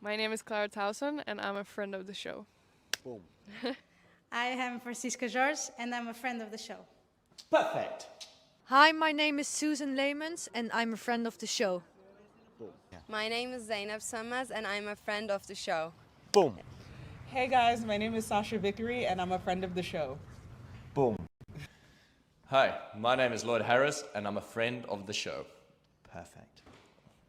My name is Clara Towson, and I'm a friend of the show. Boom. I am Francisca George, and I'm a friend of the show. Perfect. Hi, my name is Susan Leemans, and I'm a friend of the show. Boom. Yeah. My name is Zainab Samas, and I'm a friend of the show. Boom. Hey guys, my name is Sasha Vickery, and I'm a friend of the show. Boom. Hi, my name is Lloyd Harris, and I'm a friend of the show. Perfect.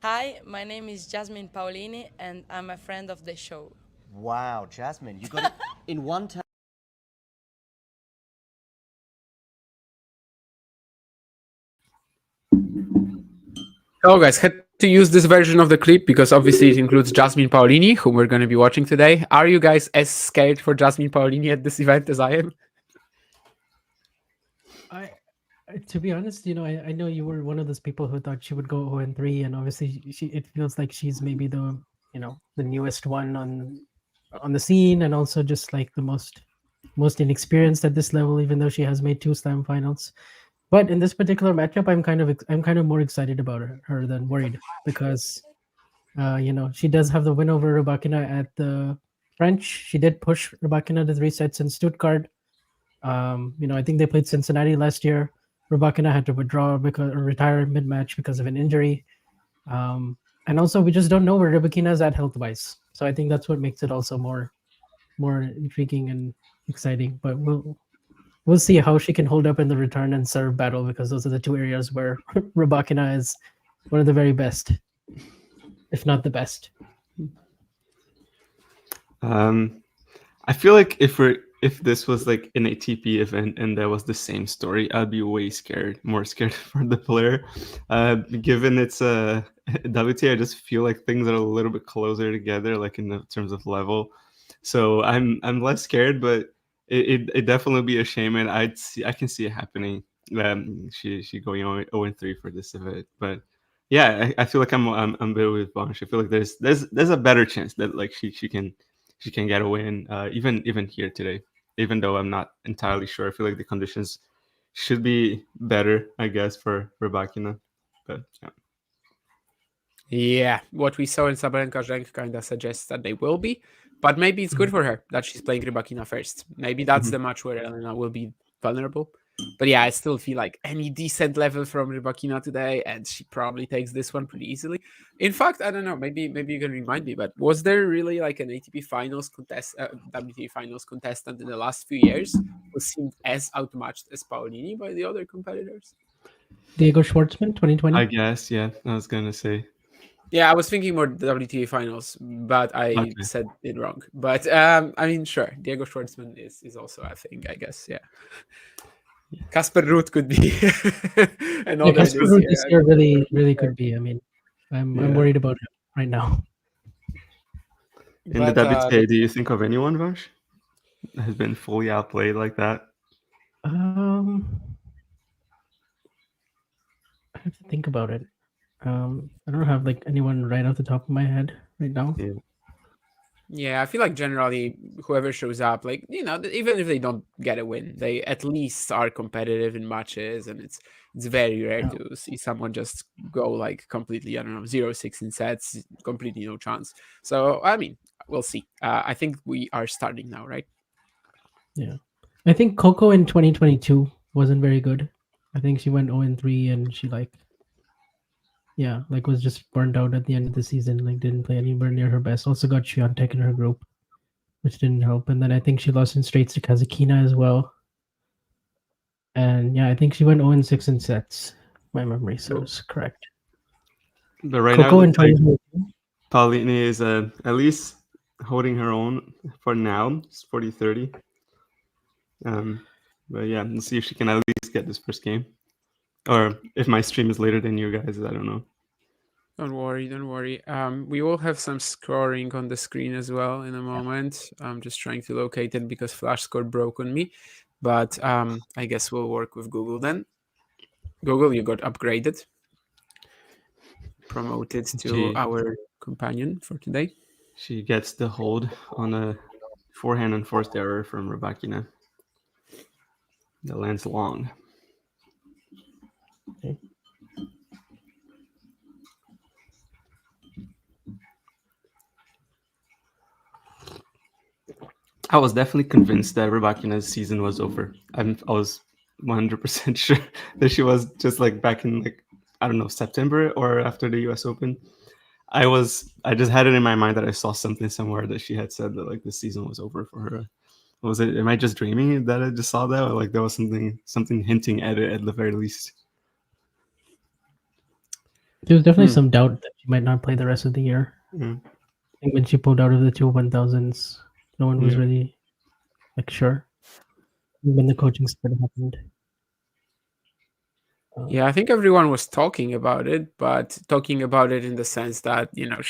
Hi, my name is Jasmine Paolini, and I'm a friend of the show. Wow, Jasmine, you got it in one time. Hello guys, had to use this version of the clip because obviously it includes Jasmine Paolini, whom we're going to be watching today. Are you guys as scared for Jasmine Paolini at this event as I am? To be honest, I know you were one of those people who thought she would go 0-3, and obviously it feels like she's maybe the newest one on the scene, and also just like the most inexperienced at this level, even though she has made 2 slam finals. But in this particular matchup, I'm kind of more excited about her than worried, because she does have the win over Rybakina at the French. She did push Rybakina to 3 sets in Stuttgart. I think they played Cincinnati last year. Rybakina had to retire mid-match because of an injury. And also, we just don't know where Rybakina is at health-wise. So I think that's what makes it also more intriguing and exciting. But we'll see how she can hold up in the return and serve battle, because those are the 2 areas where Rybakina is one of the very best, if not the best. I feel like if this was like an ATP event and there was the same story, I'd be more scared for the player. Given it's a WTA, I just feel like things are a little bit closer together, like in the terms of level. So I'm less scared, but it definitely be a shame, and I can see it happening. She going 0-3 for this event, but yeah, I feel like I'm better with Vansh. I feel like there's a better chance that like she can get a win, even here today. Even though I'm not entirely sure, I feel like the conditions should be better, I guess, for Rybakina. But yeah. Yeah, what we saw in Sabalenka rank kind of suggests that they will be, but maybe it's good for her that she's playing Rybakina first. Maybe that's the match where Elena will be vulnerable. But yeah, I still feel like any decent level from Rybakina today, and she probably takes this one pretty easily. In fact, I don't know, maybe you can remind me, but was there really like an ATP Finals WTA Finals contestant in the last few years who seemed as outmatched as Paolini by the other competitors? Diego Schwartzman, 2020. I guess, yeah, I was gonna say. Yeah, I was thinking more WTA Finals, but I said it wrong. But I mean, sure, Diego Schwartzman is also a thing, I guess. Yeah, Casper Ruud could be another. Casper Ruud this year really could be. I mean, I'm worried about him right now. In the WTA, do you think of anyone, Vash, that has been fully outplayed like that? I have to think about it. I don't have like anyone right off the top of my head right now. Yeah, I feel like generally whoever shows up, like, even if they don't get a win, they at least are competitive in matches, and it's very rare to see someone just go like completely, I don't know, 0-6 in sets, completely no chance. So I mean, we'll see. I think we are starting now, right? Yeah, I think Coco in 2022 wasn't very good. I think she went 0-3, and she was just burnt out at the end of the season. Like, didn't play anywhere near her best. Also got Swiatek in her group, which didn't help. And then I think she lost in straights to Khachanov as well. And yeah, I think she went 0-6 in sets. My memory serves correct. But right Coco now, Paolini is at least holding her own for now. It's 40-30. But yeah, let's see if she can at least get this first game. Or if my stream is later than you guys, I don't know. Don't worry. We will have some scoring on the screen as well in a moment. I'm just trying to locate it because Flash Score broke on me. But I guess we'll work with Google then. Google, you got upgraded. Promoted to our companion for today. She gets the hold on a forehand and forced error from Rybakina. That lands long. Okay. I was definitely convinced that Rybakina's season was over. I was 100% sure that she was just like back in like, I don't know, September or after the US Open. I just had it in my mind that I saw something somewhere that she had said that like the season was over for her. Was it? Am I just dreaming that I just saw that, or like there was something hinting at it at the very least? There was definitely some doubt that she might not play the rest of the year. Mm. I think when she pulled out of the two 1000s, no one was Yeah. really like sure when the coaching split happened. Yeah, I think everyone was talking about it, but talking about it in the sense that, you know,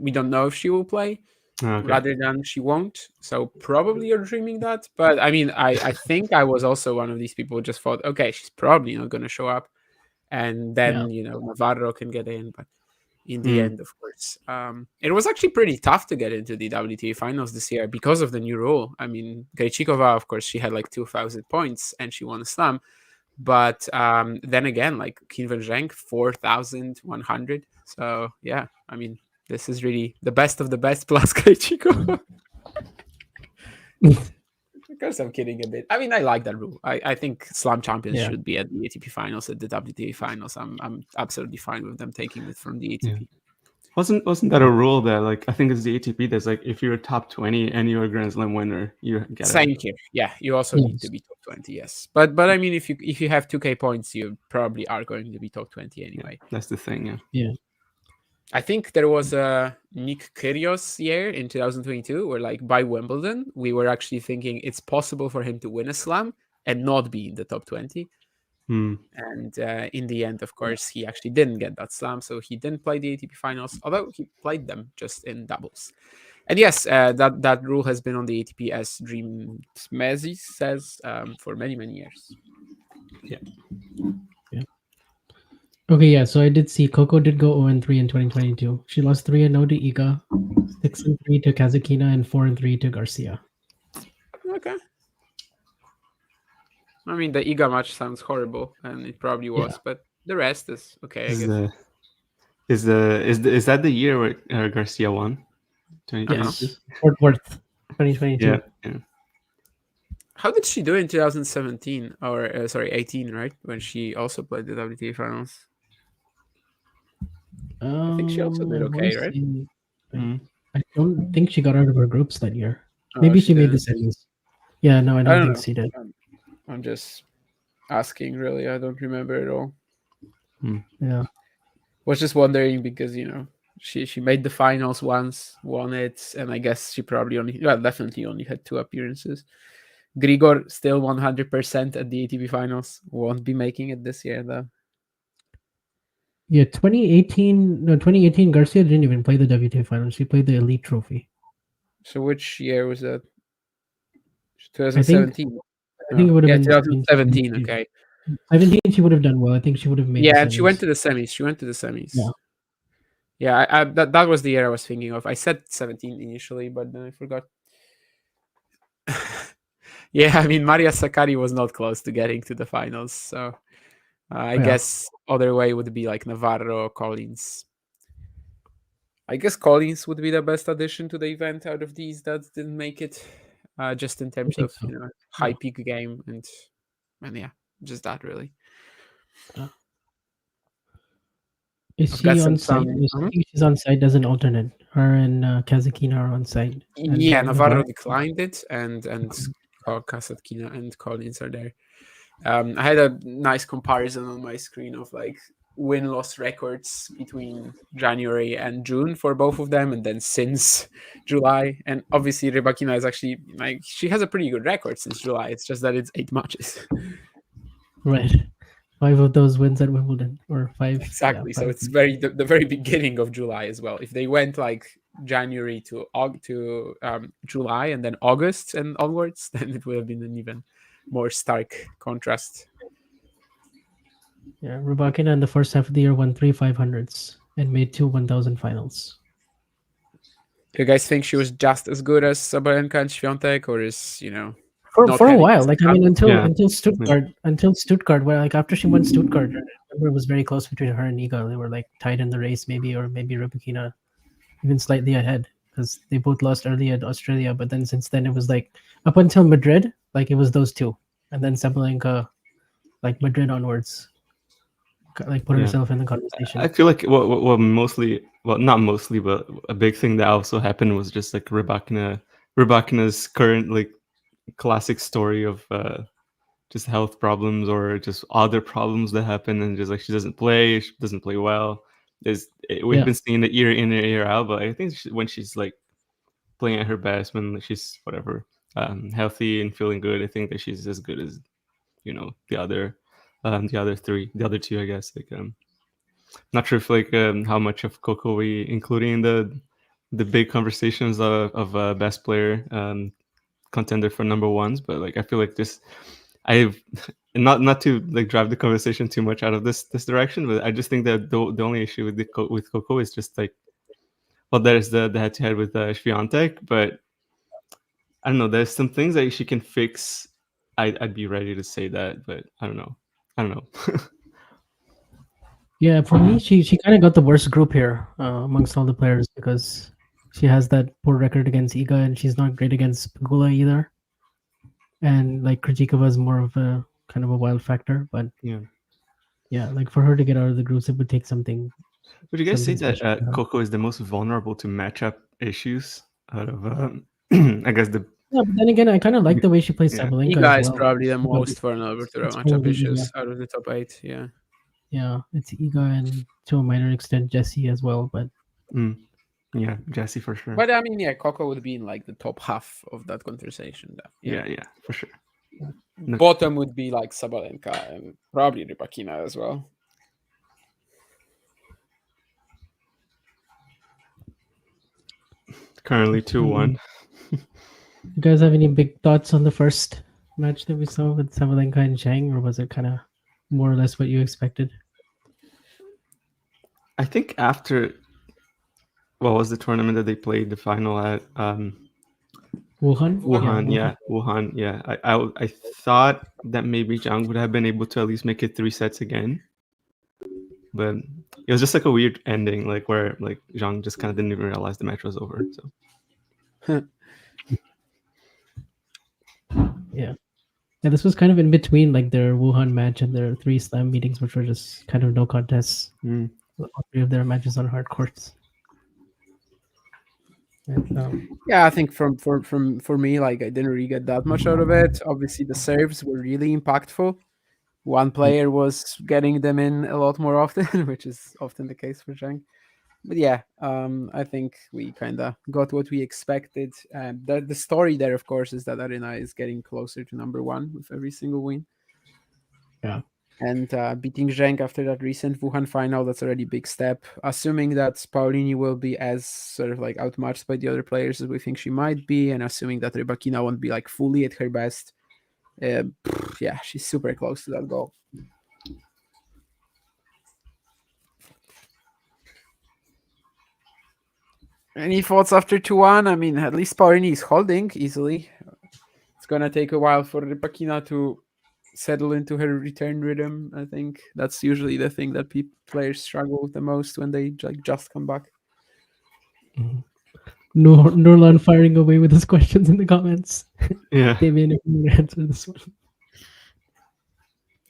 we don't know if she will play Okay. rather than she won't. So probably you're dreaming that. But I mean, I think I was also one of these people who just thought, okay, she's probably not going to show up. And then, you know, Navarro can get in. But in the end, of course, it was actually pretty tough to get into the WTA Finals this year because of the new rule. I mean, Krejcikova, of course, she had like 2,000 points and she won a slam. But then again, like Kinven Zheng, 4,100. So yeah, I mean, this is really the best of the best plus Krejcikova. Of course, I'm kidding a bit. I mean, I like that rule. I think slam champions should be at the ATP Finals, at the WTA Finals. I'm absolutely fine with them taking it from the ATP. Yeah. Wasn't that a rule that like I think it's the ATP that's like if you're a top 20 and you're a Grand Slam winner, you get Same it. here. Yeah, you also need to be top 20. Yes, but I mean, if you have 2K points, you probably are going to be top 20 anyway. Yeah, that's the thing. Yeah. Yeah. I think there was a Nick Kyrgios year in 2022 where, like, by Wimbledon, we were actually thinking it's possible for him to win a slam and not be in the top 20. And in the end, of course, he actually didn't get that slam, so he didn't play the ATP Finals, although he played them just in doubles. And yes, that rule has been on the ATP, as Dream Smezzy says, for many, many years. Yeah. Okay, yeah. So I did see Coco did go 0-3 in 2022. She lost 3-0 to Iga, 6-3 to Khachanov, and 4-3 to Garcia. Okay. I mean, the Iga match sounds horrible, and it probably was, but the rest is okay. Is that the year where Garcia won? 2022? Yes, Fort Worth, 2022. Yeah. How did she do in 2017 or 18, right? When she also played the WTA Finals. I think she also did okay, right? I don't think she got out of her groups that year. Maybe she made the semis. Yeah, no, I don't think she did. I'm just asking, really. I don't remember at all. Yeah. Was just wondering because, you know, she made the finals once, won it, and I guess she probably definitely only had 2 appearances. Grigor still 100% at the ATP Finals. Won't be making it this year, though. Yeah, 2018 Garcia didn't even play the WTA Finals. She played the Elite Trophy. So which year was that? 2017. I think it would have been 2017. Okay. 17, she would have done well. I think she would have made. Yeah, the and she went to the semis. Yeah. Yeah, that was the year I was thinking of. I said 17 initially, but then I forgot. Yeah, I mean, Maria Sakkari was not close to getting to the finals, so I guess other way would be like Navarro, Collins. I guess Collins would be the best addition to the event out of these that didn't make it, just in terms of high peak game and yeah, just that really. Is she on site? I think she's on site as an alternate. Her and Kazatkina are on site. Yeah, Navarro declined it, and Kazatkina and Collins are there. I had a nice comparison on my screen of like win-loss records between January and June for both of them, and then since July. And obviously, Rybakina is actually like she has a pretty good record since July. It's just that it's 8 matches. Right. 5 of those wins at Wimbledon, or 5. Exactly. Yeah, 5. So it's the very beginning of July as well. If they went like January to July and then August and onwards, then it would have been an even more stark contrast. Yeah, Rybakina in the first half of the year won 3 500s and made 2 1000 finals. Do you guys think she was just as good as Sabalenka and Świątek, or is for a while? Like I mean, until Stuttgart, where like after she won Stuttgart, I remember it was very close between her and Iga. They were like tied in the race, maybe Rybakina even slightly ahead. because they both lost early at Australia. But then since then, it was like up until Madrid, like it was those two, and then Sabalenka, like Madrid onwards, like put herself in the conversation. I feel like what mostly, well, not mostly, but a big thing that also happened was just like Rybakina's current like classic story of just health problems or just other problems that happen, and just like she doesn't play well. We've been seeing it year in and year out, but I think when she's like playing at her best, when she's whatever healthy and feeling good, I think that she's as good as the other two, I guess. Like not sure if like how much of Coco we including in the big conversations of best player contender for number ones, but like I feel like this I've not to like drive the conversation too much out of this direction, but I just think that the only issue with Coco is just like, well, there's the head-to-head with Swiatek, but I don't know. There's some things that she can fix. I'd be ready to say that, but I don't know. Yeah, for me, she kind of got the worst group here amongst all the players because she has that poor record against Iga, and she's not great against Pegula either. And like Krejcikova is more of a kind of a wild factor, but yeah, like for her to get out of the groups, it would take something. Would you guys say that Coco is the most vulnerable to matchup issues out of I guess the. Yeah, but then again, I kind of like the way she plays Sabalenka. Iga as is well. probably the most vulnerable to matchup issues out of the top 8. Yeah. Yeah, it's Iga and to a minor extent Jessie as well, but yeah, Jessie for sure. But I mean, yeah, Coco would be in like the top half of that conversation. Yeah, for sure. Bottom would be like Sabalenka and probably Rybakina as well. Currently 2-1. You guys have any big thoughts on the first match that we saw with Sabalenka and Zhang, or was it kind of more or less what you expected? I think after what was the tournament that they played the final at? Wuhan. Wuhan. Yeah, I thought that maybe Zhang would have been able to at least make it 3 sets again, but it was just like a weird ending, like where like Zhang just kind of didn't even realize the match was over. So. Yeah, this was kind of in between like their Wuhan match and their 3 slam meetings, which were just kind of no contests. All 3 of their matches on hard courts. And, yeah, I think for me, like I didn't really get that much out of it. Obviously, the serves were really impactful. One player was getting them in a lot more often, which is often the case for Zhang. But yeah, I think we kind of got what we expected. The story there, of course, is that Elena is getting closer to number 1 with every single win. Yeah. And beating Zhang after that recent Wuhan final, that's already a big step. Assuming that Paolini will be as sort of like outmatched by the other players as we think she might be, and assuming that Rybakina won't be like fully at her best, yeah, she's super close to that goal. Any thoughts after 2-1? I mean, at least Paolini is holding easily. It's gonna take a while for Rybakina to settle into her return rhythm. I think that's usually the thing that players struggle with the most when they like just come back. Nurlan firing away with his questions in the comments. Yeah. Damien, if you answer this one.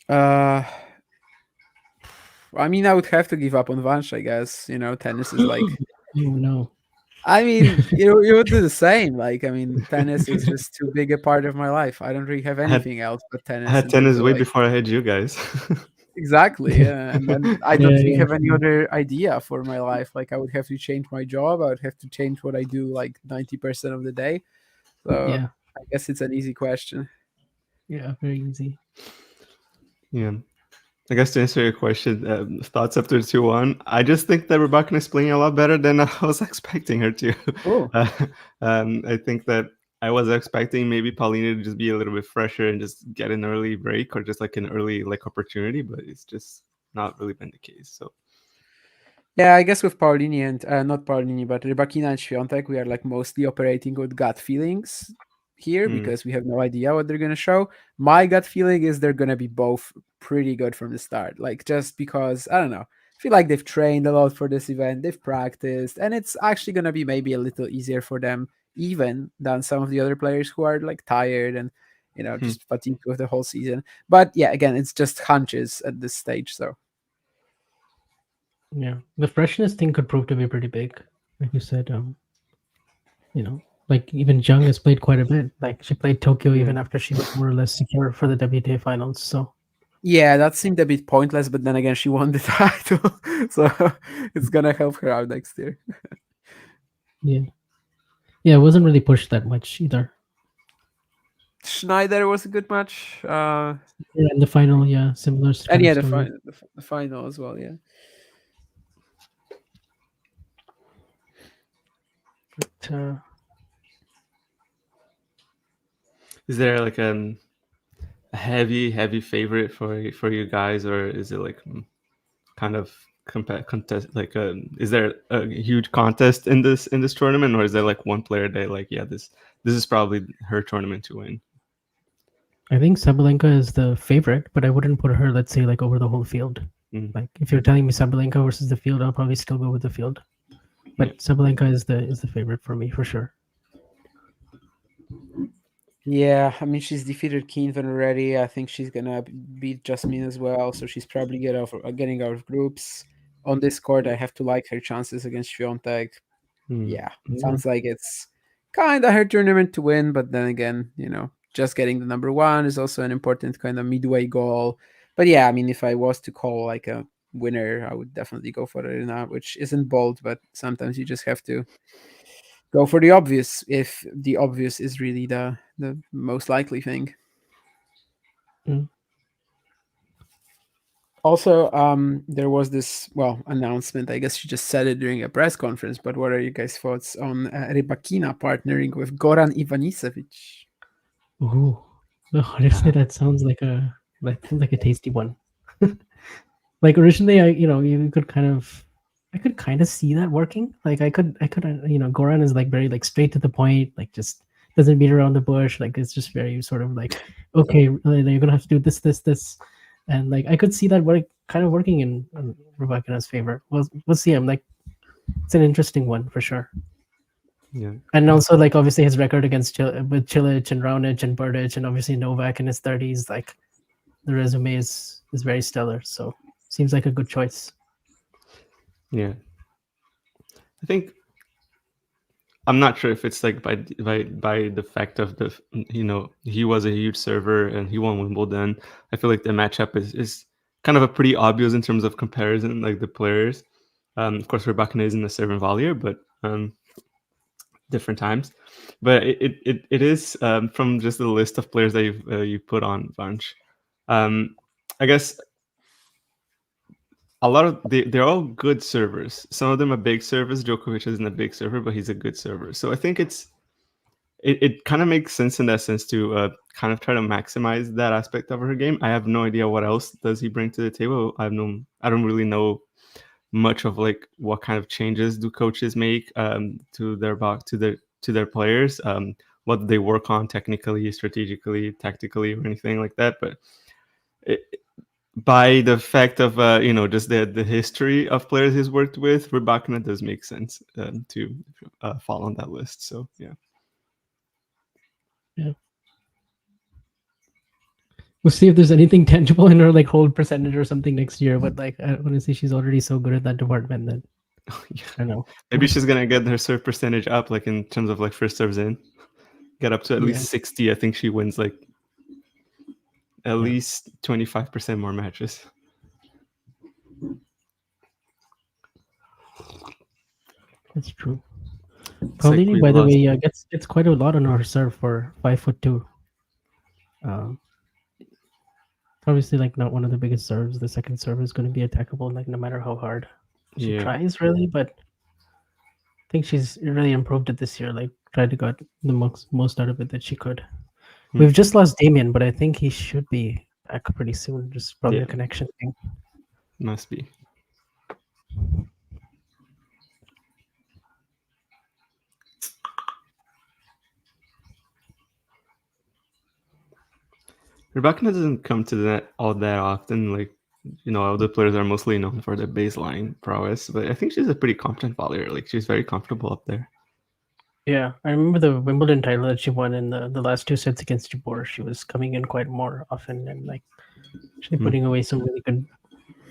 I mean, I would have to give up on Vansh, I guess. Tennis is like. No. I mean, you would do the same. Like, I mean, tennis is just too big a part of my life. I don't really have anything else but tennis. I had tennis way before I had you guys. Exactly. Yeah. And then I don't really have any other idea for my life. Like, I would have to change my job. I would have to change what I do like 90% of the day. So Yeah. I guess it's an easy question. Yeah, very easy. Yeah. I guess to answer your question, thoughts after 2-1, I just think that Rybakina is playing a lot better than I was expecting her to. Oh. I think that I was expecting maybe Paolini to just be a little bit fresher and just get an early break or just like an early like opportunity, but it's just not really been the case. So. Yeah, I guess with Paolini and not Paolini, but Rybakina and Swiatek, we are like mostly operating with gut feelings here because we have no idea what they're going to show. My gut feeling is they're going to be both pretty good from the start. Like just because, I don't know, feel like they've trained a lot for this event. They've practiced, and it's actually going to be maybe a little easier for them even than some of the other players who are like tired and just fatigued with the whole season. But yeah, again, it's just hunches at this stage. So Yeah, the freshness thing could prove to be pretty big, like you said. Like even Jung has played quite a bit. Like she played Tokyo even after she was more or less secure for the WTA Finals. So yeah, that seemed a bit pointless, but then again, she won the title, so it's gonna help her out next year. yeah, it wasn't really pushed that much either. Schneider was a good match. Yeah, in the final, yeah, similar And kind yeah, of story. the final as well, yeah. But, Is there like a heavy favorite for you guys, or is it like kind of contest? Like, is there a huge contest in this tournament, or is there like one player that like, yeah, this is probably her tournament to win? I think Sabalenka is the favorite, but I wouldn't put her, let's say, like over the whole field. Like if you're telling me Sabalenka versus the field, I'll probably still go with the field. But Sabalenka is the favorite for me for sure. Yeah, I mean she's defeated Keenvan already. I think she's gonna beat Jasmine as well, so she's probably getting out of groups. On this court, I have to like her chances against Świątek. Yeah, sounds like it's kind of her tournament to win, but then again, just getting the number one is also an important kind of midway goal. But yeah, I mean, if I was to call like a winner, I would definitely go for Elena, which isn't bold, but sometimes you just have to go for the obvious if the obvious is really the most likely thing. Also, there was this announcement. I guess she just said it during a press conference. But what are you guys' thoughts on Rybakina partnering with Goran Ivanisevic? Ooh, honestly, that sounds like a tasty one. Like originally, I could kind of see that working. Like I could, Goran is like very like straight to the point, like just doesn't beat around the bush. Like it's just very sort of like, okay, you're gonna have to do this, and like I could see that working in Rybakina's favor. We'll see. I'm like, it's an interesting one for sure. Yeah, and also like obviously his record against with Cilic and Raonic and Berdych and obviously Novak in his 30s, like the resume is very stellar. So seems like a good choice. Yeah, I think I'm not sure if it's like by the fact of the he was a huge server and he won Wimbledon. I feel like the matchup is kind of a pretty obvious in terms of comparison, like the players. Of course, Rybakina isn't a serve and volleyer, but different times. But it is from just the list of players that you put on Vanch. I guess a lot of they're all good servers. Some of them are big servers. Djokovic isn't a big server, but he's a good server. So I think it kind of makes sense in that sense to kind of try to maximize that aspect of her game. I have no idea what else does he bring to the table. I don't really know much of like what kind of changes do coaches make to their players. What do they work on technically, strategically, tactically, or anything like that. But by the fact of just the history of players he's worked with, Rybakina does make sense to fall on that list. So yeah. We'll see if there's anything tangible in her like hold percentage or something next year. But like honestly, she's already so good at that department that I don't know. Maybe she's gonna get her serve percentage up, like in terms of like first serves in, get up to at least 60. I think she wins like at least 25% more matches. That's true. Paolini, like by the way, gets quite a lot on her serve for 5'2". Obviously, like not one of the biggest serves. The second serve is going to be attackable, like no matter how hard she tries, really. But I think she's really improved it this year. Like tried to get the most out of it that she could. We've just lost Damien, but I think he should be back pretty soon. Just probably a connection thing. Must be. Rybakina doesn't come to that all that often. Like the players are mostly known for their baseline prowess, but I think she's a pretty competent volleyer. Like she's very comfortable up there. Yeah, I remember the Wimbledon title that she won in the last 2 sets against Jabor. She was coming in quite more often and like actually putting away some really good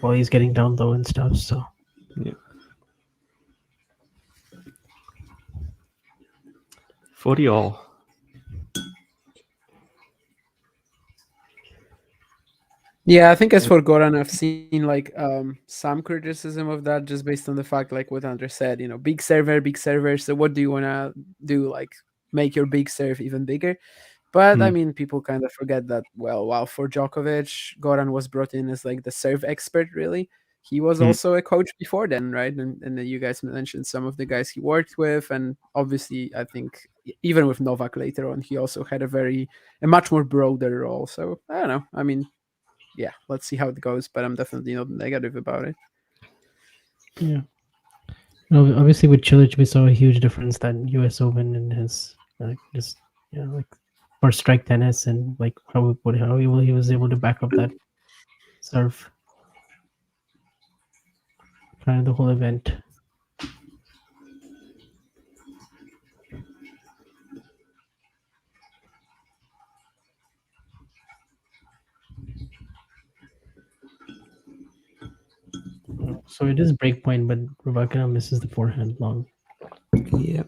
volleys, getting down low and stuff. So yeah, 40 all. Yeah, I think as for Goran, I've seen like some criticism of that just based on the fact, like what Andres said, big server. So what do you want to do? Like make your big serve even bigger? But I mean, people kind of forget that, while for Djokovic, Goran was brought in as like the serve expert, really. He was also a coach before then, right? And then you guys mentioned some of the guys he worked with. And obviously, I think even with Novak later on, he also had a much more broader role. So I don't know. I mean, yeah, let's see how it goes. But I'm definitely not negative about it. yeah. Obviously, with Cilic, we saw a huge difference that U.S. Open and his like for strike tennis and like how he was able to back up that serve kind of the whole event. So it is break point, but Rybakina misses the forehand long. Yeah.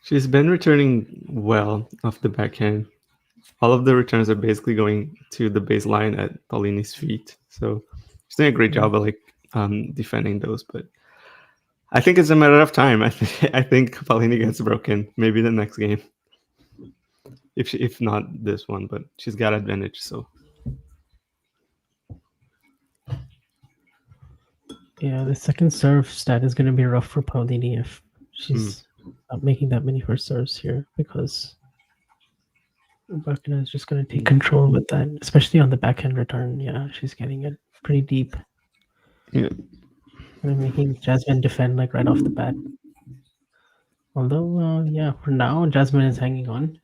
She's been returning well off the backhand. All of the returns are basically going to the baseline at Paolini's feet. So she's doing a great job of like defending those. But I think it's a matter of time. I think Paolini gets broken maybe the next game, if not this one. But she's got advantage. So yeah, the second serve stat is going to be rough for Paolini if she's not making that many first serves here, because Rybakina is just going to take control with that, especially on the backhand return. Yeah, she's getting it pretty deep. Yeah. And making Jasmine defend like right off the bat. Although, yeah, for now, Jasmine is hanging on.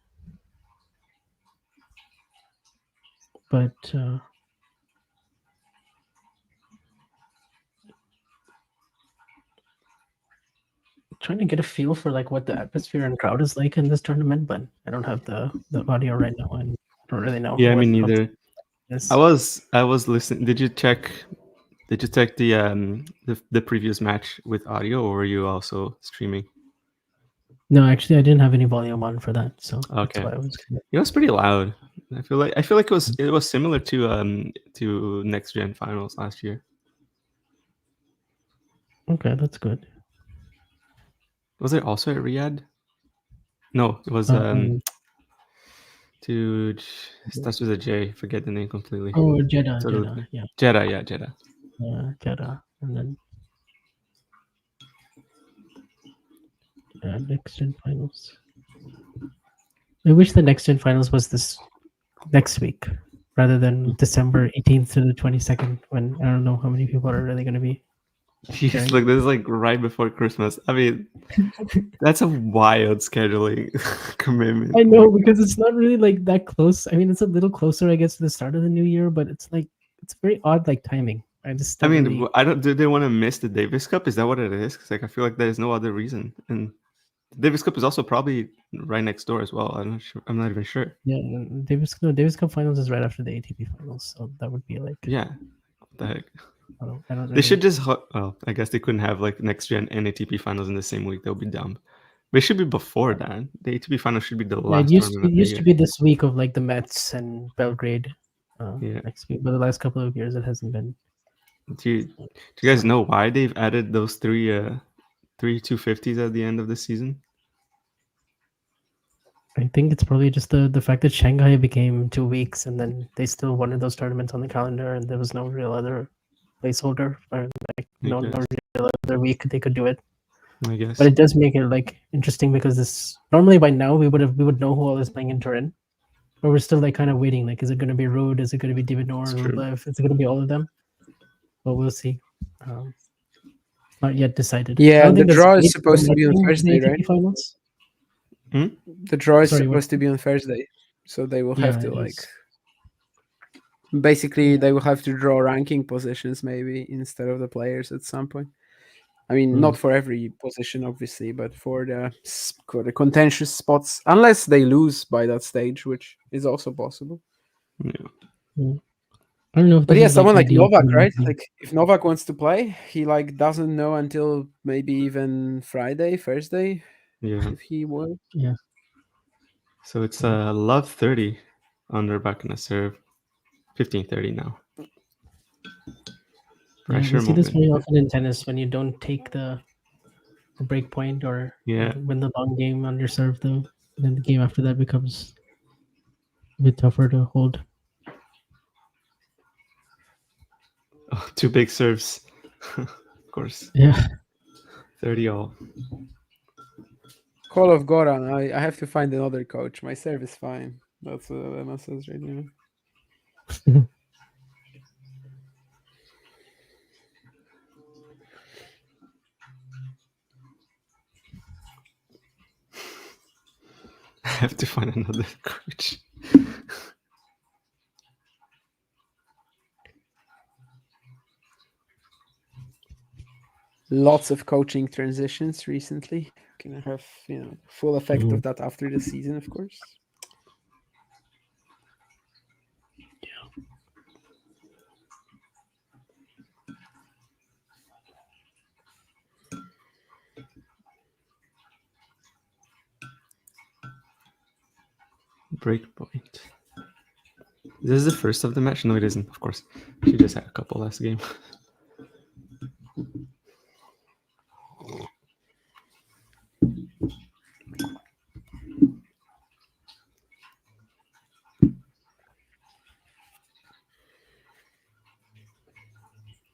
But trying to get a feel for like what the atmosphere and crowd is like in this tournament, but I don't have the audio right now and I don't really know. Yeah, me neither. Yes. I was listening. Did you check the previous match with audio, or were you also streaming? No, actually, I didn't have any volume on for that, so okay. That's why I was. It was pretty loud. I feel like it was similar to Next Gen Finals last year. Okay, that's good. Was it also at Riyadh? No, it was to starts with a J. Forget the name completely. Oh, Jeddah, yeah. Jeddah, yeah, Jeddah. Jeddah, and then Next Gen Finals. I wish the Next Gen Finals was this next week rather than December 18th to the 22nd, when I don't know how many people are really going to be. Jeez, look, this is like right before Christmas. I mean, that's a wild scheduling commitment. I know, because it's not really like that close. I mean, it's a little closer, I guess, to the start of the new year, but it's like it's very odd, like timing. I mean, really... I don't. Do they want to miss the Davis Cup? Is that what it is? Because like I feel like there's no other reason. And the Davis Cup is also probably right next door as well. I'm not sure. I'm not even sure. Yeah, Davis Cup Finals is right after the ATP Finals, so that would be like. Yeah, what the heck. I don't really... They should just. Well, I guess they couldn't have like Next Gen and ATP Finals in the same week. That would be dumb. But it should be before that. The ATP Finals should be the last. It used to be this week of like the Mets and Belgrade. Next week, but the last couple of years it hasn't been. Do you guys know why they've added those three 250s at the end of the season? I think it's probably just the fact that Shanghai became 2 weeks, and then they still wanted those tournaments on the calendar, and there was no real other placeholder, or like no real other week they could do it. I guess. But it does make it like interesting, because this normally by now we would know who all is playing in Turin, but we're still like kind of waiting. Like, is it going to be Ruud? Is it going to be David Noor? Is it going to be all of them? But we'll see. Not yet decided. Yeah, the draw is supposed to be on Thursday, right? Finals? The draw is supposed to be on Thursday, so they will have to like. Basically, they will have to draw ranking positions maybe instead of the players at some point. I mean, not for every position, obviously, but for the contentious spots, unless they lose by that stage, which is also possible. Yeah. I don't know if But this yeah, is someone like ideal for Novak, the right? ranking. Like if Novak wants to play, he like doesn't know until maybe even Friday, Thursday, Yeah. if he will. Yeah. So it's love 30 on Rybakina serve, 15-30 now. Yeah, Pressure we see this moment. very often in tennis when you don't take the break point or Yeah. win the long game on your serve, though. Then the game after that becomes a bit tougher to hold. Oh, 2 big serves. Of course. Yeah. 30 all. Call of Goran. I have to find another coach. My serve is fine. That's what Elena says right now. I have to find another coach. Lots of coaching transitions recently. Gonna have full effect of that after the season, of course. Break point. This is the first of the match? No, it isn't, of course. She just had a couple last game.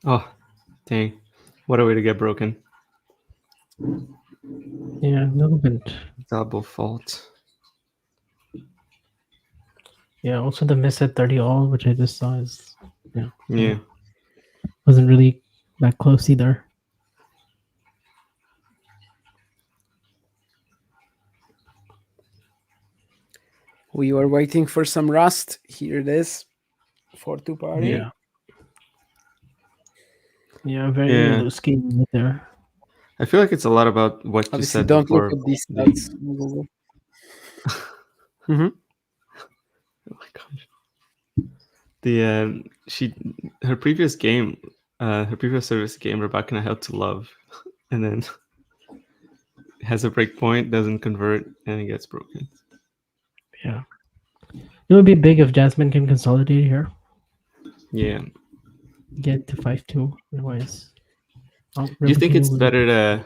Oh, dang. What a way to get broken. Yeah, a little bit. Double fault. Yeah, also the miss at 30 all, which I just saw is Yeah. wasn't really that close either. We were waiting for some rust. Here it is. 4-2 party. Yeah. Yeah, very loose game right there. I feel like it's a lot about what you Obviously, said don't before. look at these stats on Google. Oh my gosh. Her previous game, her previous service game, Rybakina held to love, and then has a break point, doesn't convert, and it gets broken. Yeah. It would be big if Jasmine can consolidate here. Yeah. Get to 5-2. Otherwise, Do you think it's better to?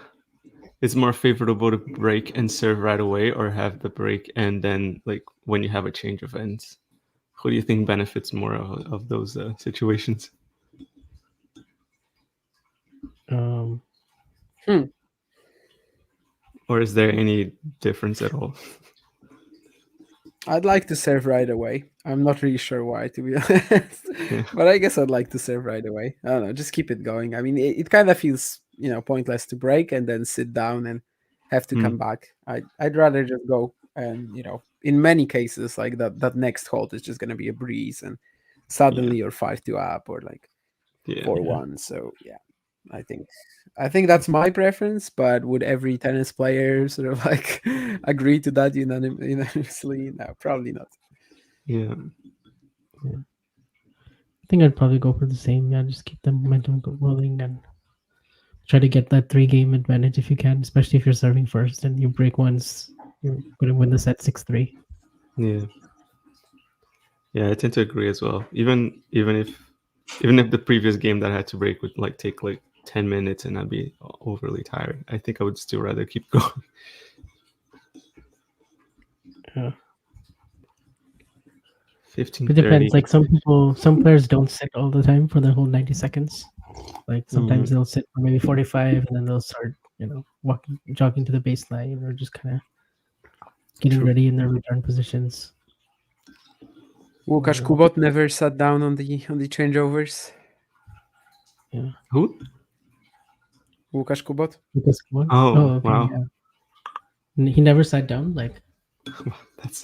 It's more favorable to break and serve right away, or have the break and then like when you have a change of ends? Who do you think benefits more of those situations? Or is there any difference at all? I'd like to serve right away. I'm not really sure why, to be honest. But I guess I'd like to serve right away. I don't know, just keep it going. I mean, it kind of feels, pointless to break and then sit down and have to come back. I'd rather just go and, in many cases, like that next hold is just going to be a breeze and suddenly you're 5-2 up or like 4-1. So, yeah. I think that's my preference, but would every tennis player sort of like agree to that unanimously? No, probably not. Yeah. I think I'd probably go for the same. Yeah, just keep the momentum rolling and try to get that 3-game advantage if you can, especially if you're serving first and you break once, you're going to win the set 6-3. Yeah. Yeah, I tend to agree as well. Even if the previous game that I had to break would like take like 10 minutes and I'd be overly tired, I think I would still rather keep going. Yeah. 15. It depends. Like some players don't sit all the time for the whole 90 seconds. Like sometimes they'll sit for maybe 45 and then they'll start, jogging to the baseline or just kind of getting ready in their return positions. Łukasz Kubot never sat down on the changeovers. Yeah. Who? Łukasz Kubot. Oh, Oh, okay, wow. yeah. He never sat down, like.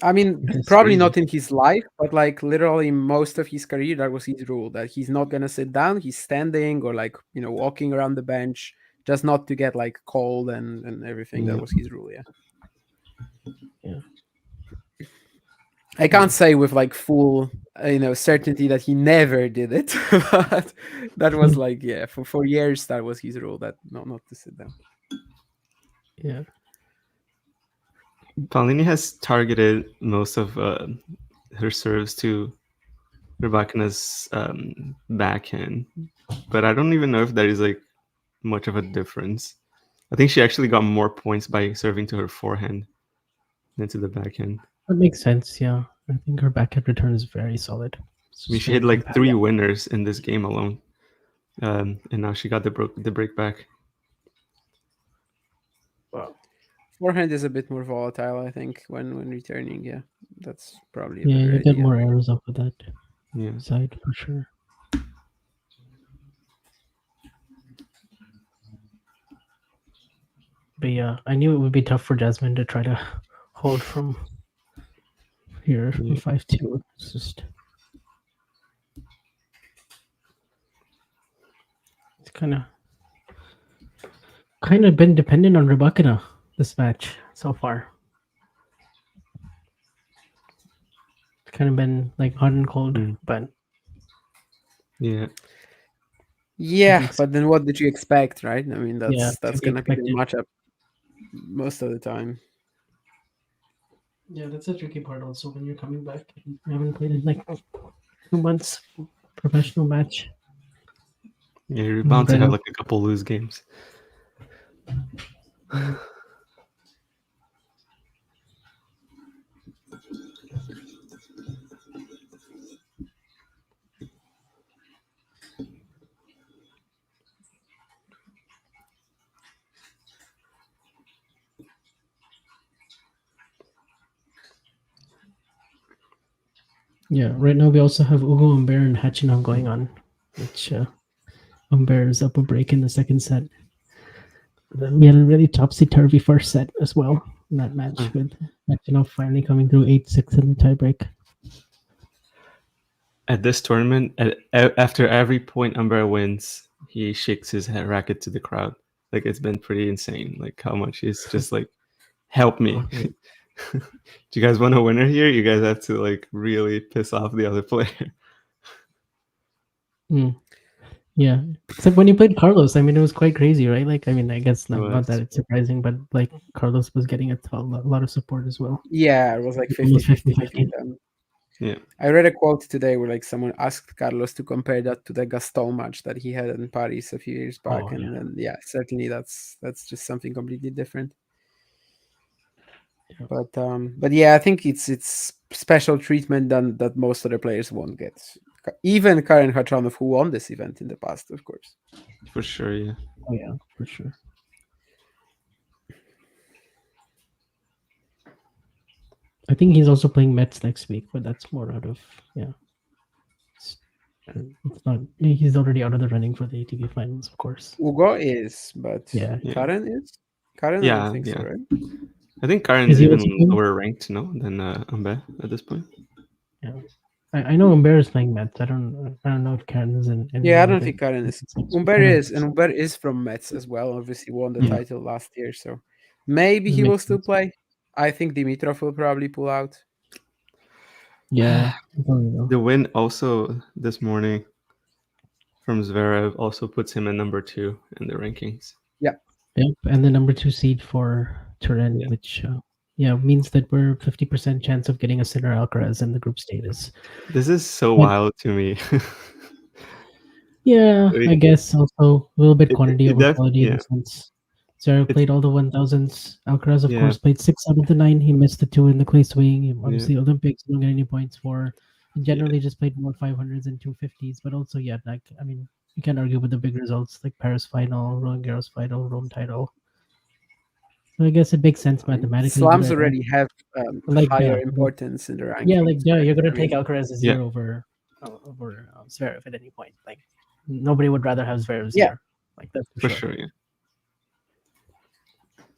I mean, That's probably crazy. not in his life, but like literally most of his career, that was his rule, that he's not gonna sit down, he's standing or like, you know, walking around the bench, just not to get like cold and everything. That Yeah. was his rule, yeah. Yeah. I can't say with like full, you know, certainty that he never did it, but that was like, yeah, for years that was his rule, that not to sit down. Yeah. Paolini has targeted most of her serves to Rybakina's backhand, but I don't even know if there is like much of a difference. I think she actually got more points by serving to her forehand than to the backhand. That makes sense. Yeah, I think her backhand return is very solid. I mean, she had like 3 winners in this game alone, and now she got the break back. Wow. Forehand is a bit more volatile, I think, when returning. Yeah, that's probably a Yeah, better you get idea. more errors off of that Yeah. side for sure. But yeah, I knew it would be tough for Jasmine to try to hold from here from 5-2. It's just it's kind of been dependent on Rybakina this match so far. It's kind of been like hot and cold, but Yeah. Yeah, but then what did you expect, right? I mean, Yeah, that's to be gonna be the expected. matchup most of the time. Yeah, that's a tricky part also when you're coming back. You haven't played in like 2 months professional match. Yeah, you're bound to have like a couple lose games. Yeah, right now we also have Ugo Humbert and Khachanov going on, which Humbert is up a break in the second set. Then we had a really topsy-turvy first set as well in that match, with Khachanov finally coming through 8-6 in the tiebreak. At this tournament, after every point Humbert wins, he shakes his racket to the crowd. Like, it's been pretty insane, like how much he's just like, help me. Do you guys want a winner here? You guys have to like really piss off the other player. Yeah, except when you played Carlos, I mean, it was quite crazy, right? Like, I mean, I guess not that it's surprising, but like Carlos was getting a lot of support as well. Yeah, it was like 50-50 Almost 50-50. between them. Yeah. I read a quote today where like someone asked Carlos to compare that to the Gaston match that he had in Paris a few years back, and yeah, certainly that's just something completely different. But yeah, I think it's special treatment that most other players won't get. Even Karen Khachanov, who won this event in the past, of course. For sure, yeah. Oh yeah, for sure. I think he's also playing Mets next week, but that's more out of It's not. He's already out of the running for the ATP Finals, of course. Ugo is, but Yeah. Karen is. Karen, Yeah, I don't think so, right? I think Karen's even lower ranked, no, than Humbert at this point. Yeah, I know Humbert is playing Mets. I don't know if Karen is in. Yeah, I don't think Karen is. Humbert is, and Humbert is from Metz as well. Obviously, won the title last year, so maybe he will still play. I think Dimitrov will probably pull out. Yeah, the win also this morning from Zverev also puts him at number 2 in the rankings. Yep, and the number 2 seed for Turin, which means that we're 50% chance of getting a Sinner Alcaraz in the group status. This is so wild to me. Yeah, I guess also a little bit quantity over quality in yeah. a sense. Zverev played all the 1000s. Alcaraz, of course, played 6 out of the 9. He missed the 2 in the clay swing. Obviously, Olympics, don't get any points for. He generally just played more 500s and 250s. But also, like, I mean, you can't argue with the big results like Paris final, Roland Garros final, Rome title. So I guess it makes sense mathematically. Slams already have higher importance in the rankings. Yeah, like you're gonna take Alcaraz this year over Zverev at any point. Like nobody would rather have Zverev's year. Like that's for sure. Yeah.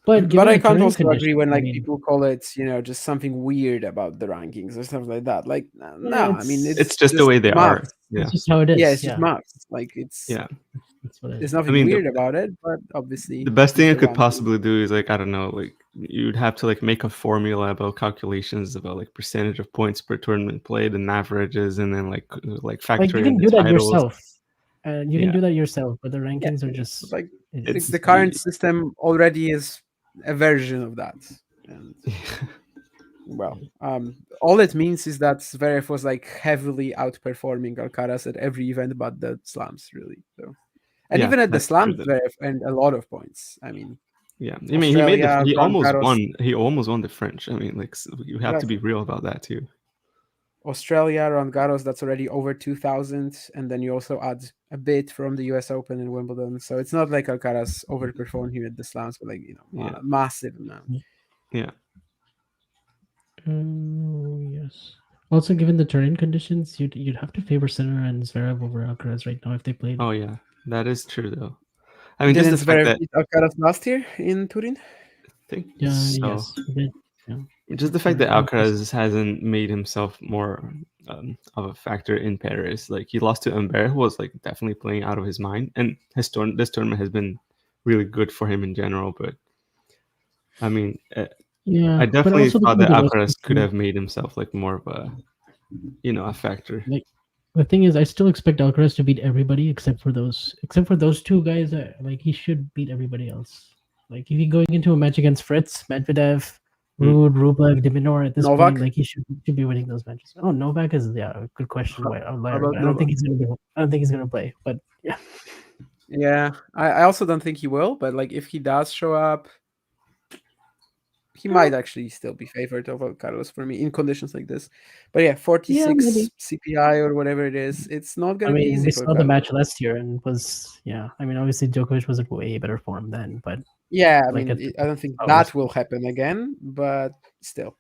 But given I the can't terrain also agree conditions, when I like mean, people call it, just something weird about the rankings or stuff like that. Like, no, I mean It's just the way they are. maths. Yeah. it's just how it Yeah, is. it's just Yeah, maths. Like, Yeah. that's what it there's is. I nothing mean, weird about it, but obviously the best he's thing I the could one possibly do is like, I don't know, like you'd have to like make a formula about calculations about like percentage of points per tournament played and averages, and then like Like factor you in can the do that titles. yourself. You Yeah. can do that yourself, but the Yeah, rankings are just like It's the current system already is a version of that. And well, all it means is that Zverev was like heavily outperforming Alcaraz at every event but the slams, really. So, and yeah, even at the that's true slams, then. Zverev earned a lot of points. I mean, Yeah, I mean he made Australia, he Roland almost Garros, won. He almost won the French. I mean, like you have to be exactly. real about that too. Australia, Roland Garros, that's already over 2,000, and then you also add a bit from the U.S. Open and Wimbledon. So it's not like Alcaraz overperformed here at the slams, but like Yeah. massive amount. Yeah. Yes. Also, given the terrain conditions, you'd have to favor Sinner and Zverev over Alcaraz right now if they played. Oh yeah, that is true though. I mean, just Didn't the fact Zverev that beat Alcaraz last year in Turin? I think Yeah. so. Yes. He did. Yeah. Just the fact that Alcaraz- Alcaraz hasn't made himself more of a factor in Paris. Like he lost to Humbert, who was like definitely playing out of his mind, and this tournament has been really good for him in general. But I mean, Yeah. I but definitely also thought because that the rest of Alcaraz the could team- have made himself like more of a, a factor. Like the thing is, I still expect Alcaraz to beat everybody except for those two guys. Like he should beat everybody else. Like if you're going into a match against Fritz, Medvedev, Ruud, Rublev, Diminor, at this Novak? point, like he should be winning those matches. Oh, Novak is a good question. Why outlier? about But I don't think Novak? he's gonna play. But yeah, Yeah, I also don't think he will, but like if he does show up, he might actually still be favored over Carlos for me in conditions like this. But yeah, 46 maybe. CPI or whatever it is, it's not I gonna be mean, easy we for saw the Carlos. match last year and I mean, obviously Djokovic was in way better form then, but Yeah, I like mean, I don't think oh, that will happen again, but still.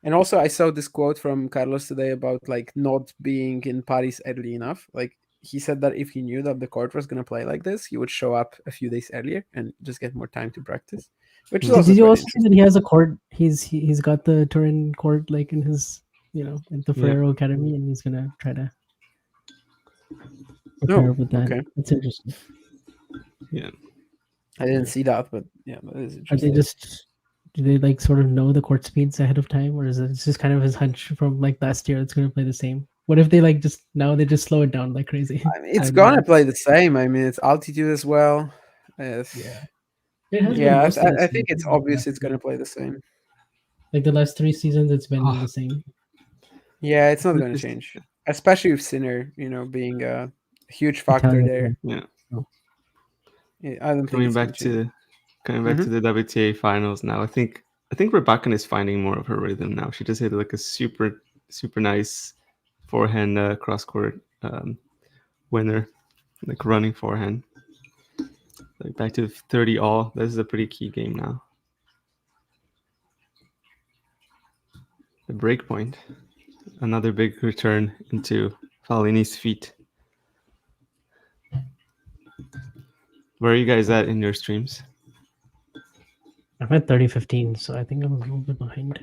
And also, I saw this quote from Carlos today about like not being in Paris early enough. Like he said that if he knew that the court was gonna play like this, he would show up a few days earlier and just get more time to practice. Which is also Did you quite also see interesting. that he has a court? He's got the Turin court like in his at the Ferrero Academy, and he's gonna try to prepare with that. Okay. It's interesting. Yeah, I didn't see that, but yeah, that is Are they interesting. do they like sort of know the court speeds ahead of time, or is it just kind of his hunch from like last year? It's gonna play the same. What if they like just now they just slow it down like crazy? I mean, it's gonna play the same. I mean, it's altitude as well. Yeah. It has been Yeah, most of the I season, think it's like obvious last it's gonna year. play the same. Like the last 3 seasons, it's been the same. Yeah, it's not But gonna this- change, especially with Sinner, being a huge factor Italian, there. yeah. Yeah, I don't think Coming it's gonna back change. to the WTA finals now. I think Rybakina is finding more of her rhythm now. She just hit like a super nice forehand cross court winner, like running forehand. Like back to 30 all. This is a pretty key game now. The break point. Another big return into Paolini's feet. Where are you guys at in your streams? I'm at 30-15, so I think I'm a little bit behind.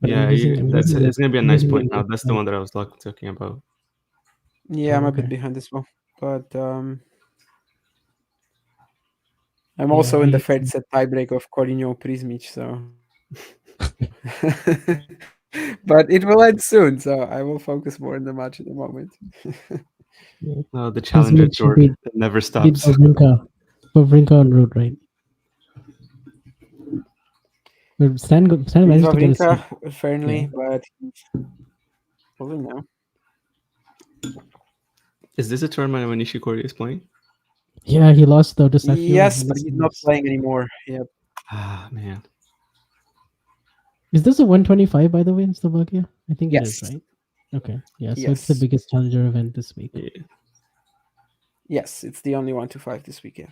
But Yeah, it's gonna be a I'm nice using point the- now. That's the one that I was talking about. Yeah, I'm a bit okay. behind as well, but I'm also in the third set tiebreak of Corino Prismic, so. But it will end soon, so I will focus more on the match at the moment. The challenger tour that never stops. Wawrinka on route, right? Stan managed to get a Wawrinka, Fernley, but probably now. Is this a tournament when Nishikori is playing? Yeah, he lost though. Just after Yes, but he's not playing anymore. Yep. Ah, man. Is this a 125 by the way in Slovakia? I think it Yes. is, right? Okay, yeah. So Yes. it's the biggest challenger event this week. Yeah. Yes, it's the only 125 this weekend.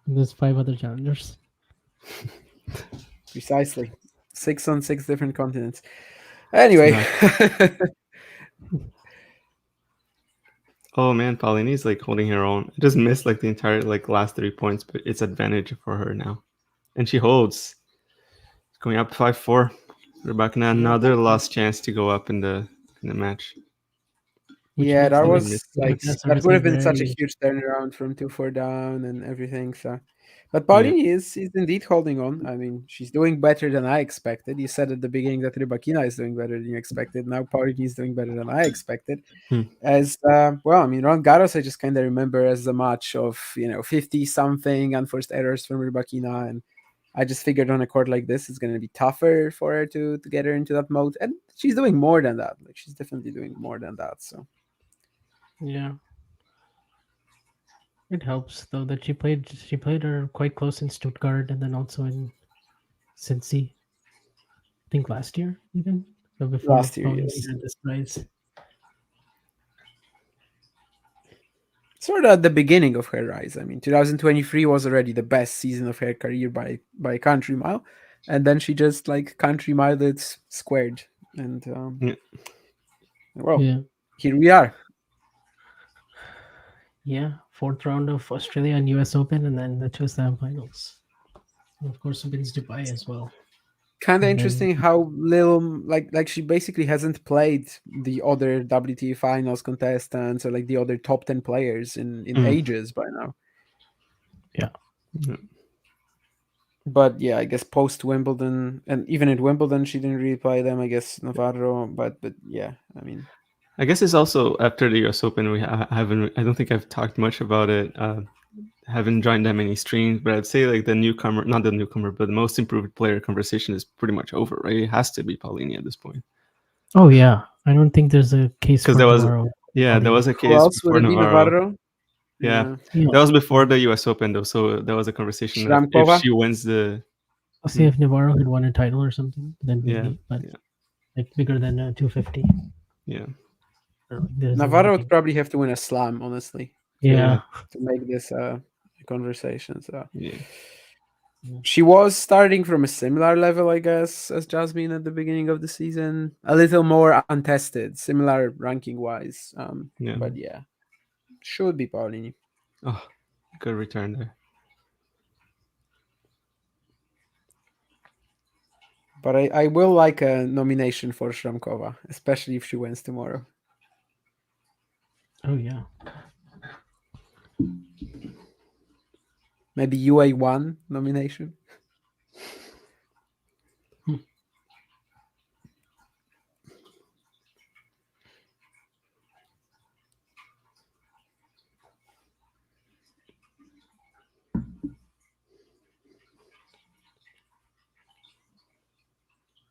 And there's 5 other challengers. Precisely. 6 on 6 different continents. Anyway. Oh man, Paolini's like holding her own. I just missed like the entire like last 3 points, but it's advantage for her now. and she holds. Going up 5-4. Rybakina, another last chance to go up in the match. Yeah, that really was missed like That's that would have obviously been such a very- huge turnaround from 2-4 down and everything. So, but Yeah. Paolini is indeed holding on. I mean, she's doing better than I expected. You said at the beginning that Rybakina is doing better than you expected. Now Paolini is doing better than I expected. Hmm. As well, I mean, Roland Garros, I just kind of remember as a match of 50 something unforced errors from Rybakina, and I just figured on a court like this, it's going to be tougher for her to get her into that mode, and she's doing more than that. Like she's definitely doing more than that. So. Yeah. It helps though that she played her quite close in Stuttgart and then also in Cincy. I think last year even. So before Last year, Paolini yes. had this rise. Sort of at the beginning of her rise. I mean, 2023 was already the best season of her career by a country mile, and then she just like country miled it squared, and well, Yeah. here we are. Yeah. 4th round of Australia and US Open and then the two Slam finals. And of course Women's Dubai as well. Kind of And then- interesting how little like she basically hasn't played the other WTA Finals contestants or like the other top 10 players in ages by now. Yeah. But yeah, I guess post Wimbledon and even at Wimbledon she didn't really play them. I guess Navarro, but yeah, I mean, I guess it's also after the US Open. I don't think I've talked much about it. Haven't joined that many streams, but I'd say like not the newcomer, but the most improved player conversation is pretty much over, right? It has to be Paolini at this point. Oh yeah. I don't think there's a case for Because there was Navarro. there was a who case else before would it be? Navarro. Yeah. That was before the US Open though, so there was a conversation that Shramkova? if she wins the I'll see if Navarro had won a title or something, then Yeah, maybe, but yeah. like bigger than 250. Yeah. Navarro would probably have to win a slam, honestly. Yeah. To make this a conversation. So Yeah. she was starting from a similar level, I guess, as Jasmine at the beginning of the season. A little more untested, similar ranking wise. Yeah. But yeah, should be Paolini. Oh, good return there. But I will like a nomination for Shramkova, especially if she wins tomorrow. Oh yeah. Maybe UA1 nomination.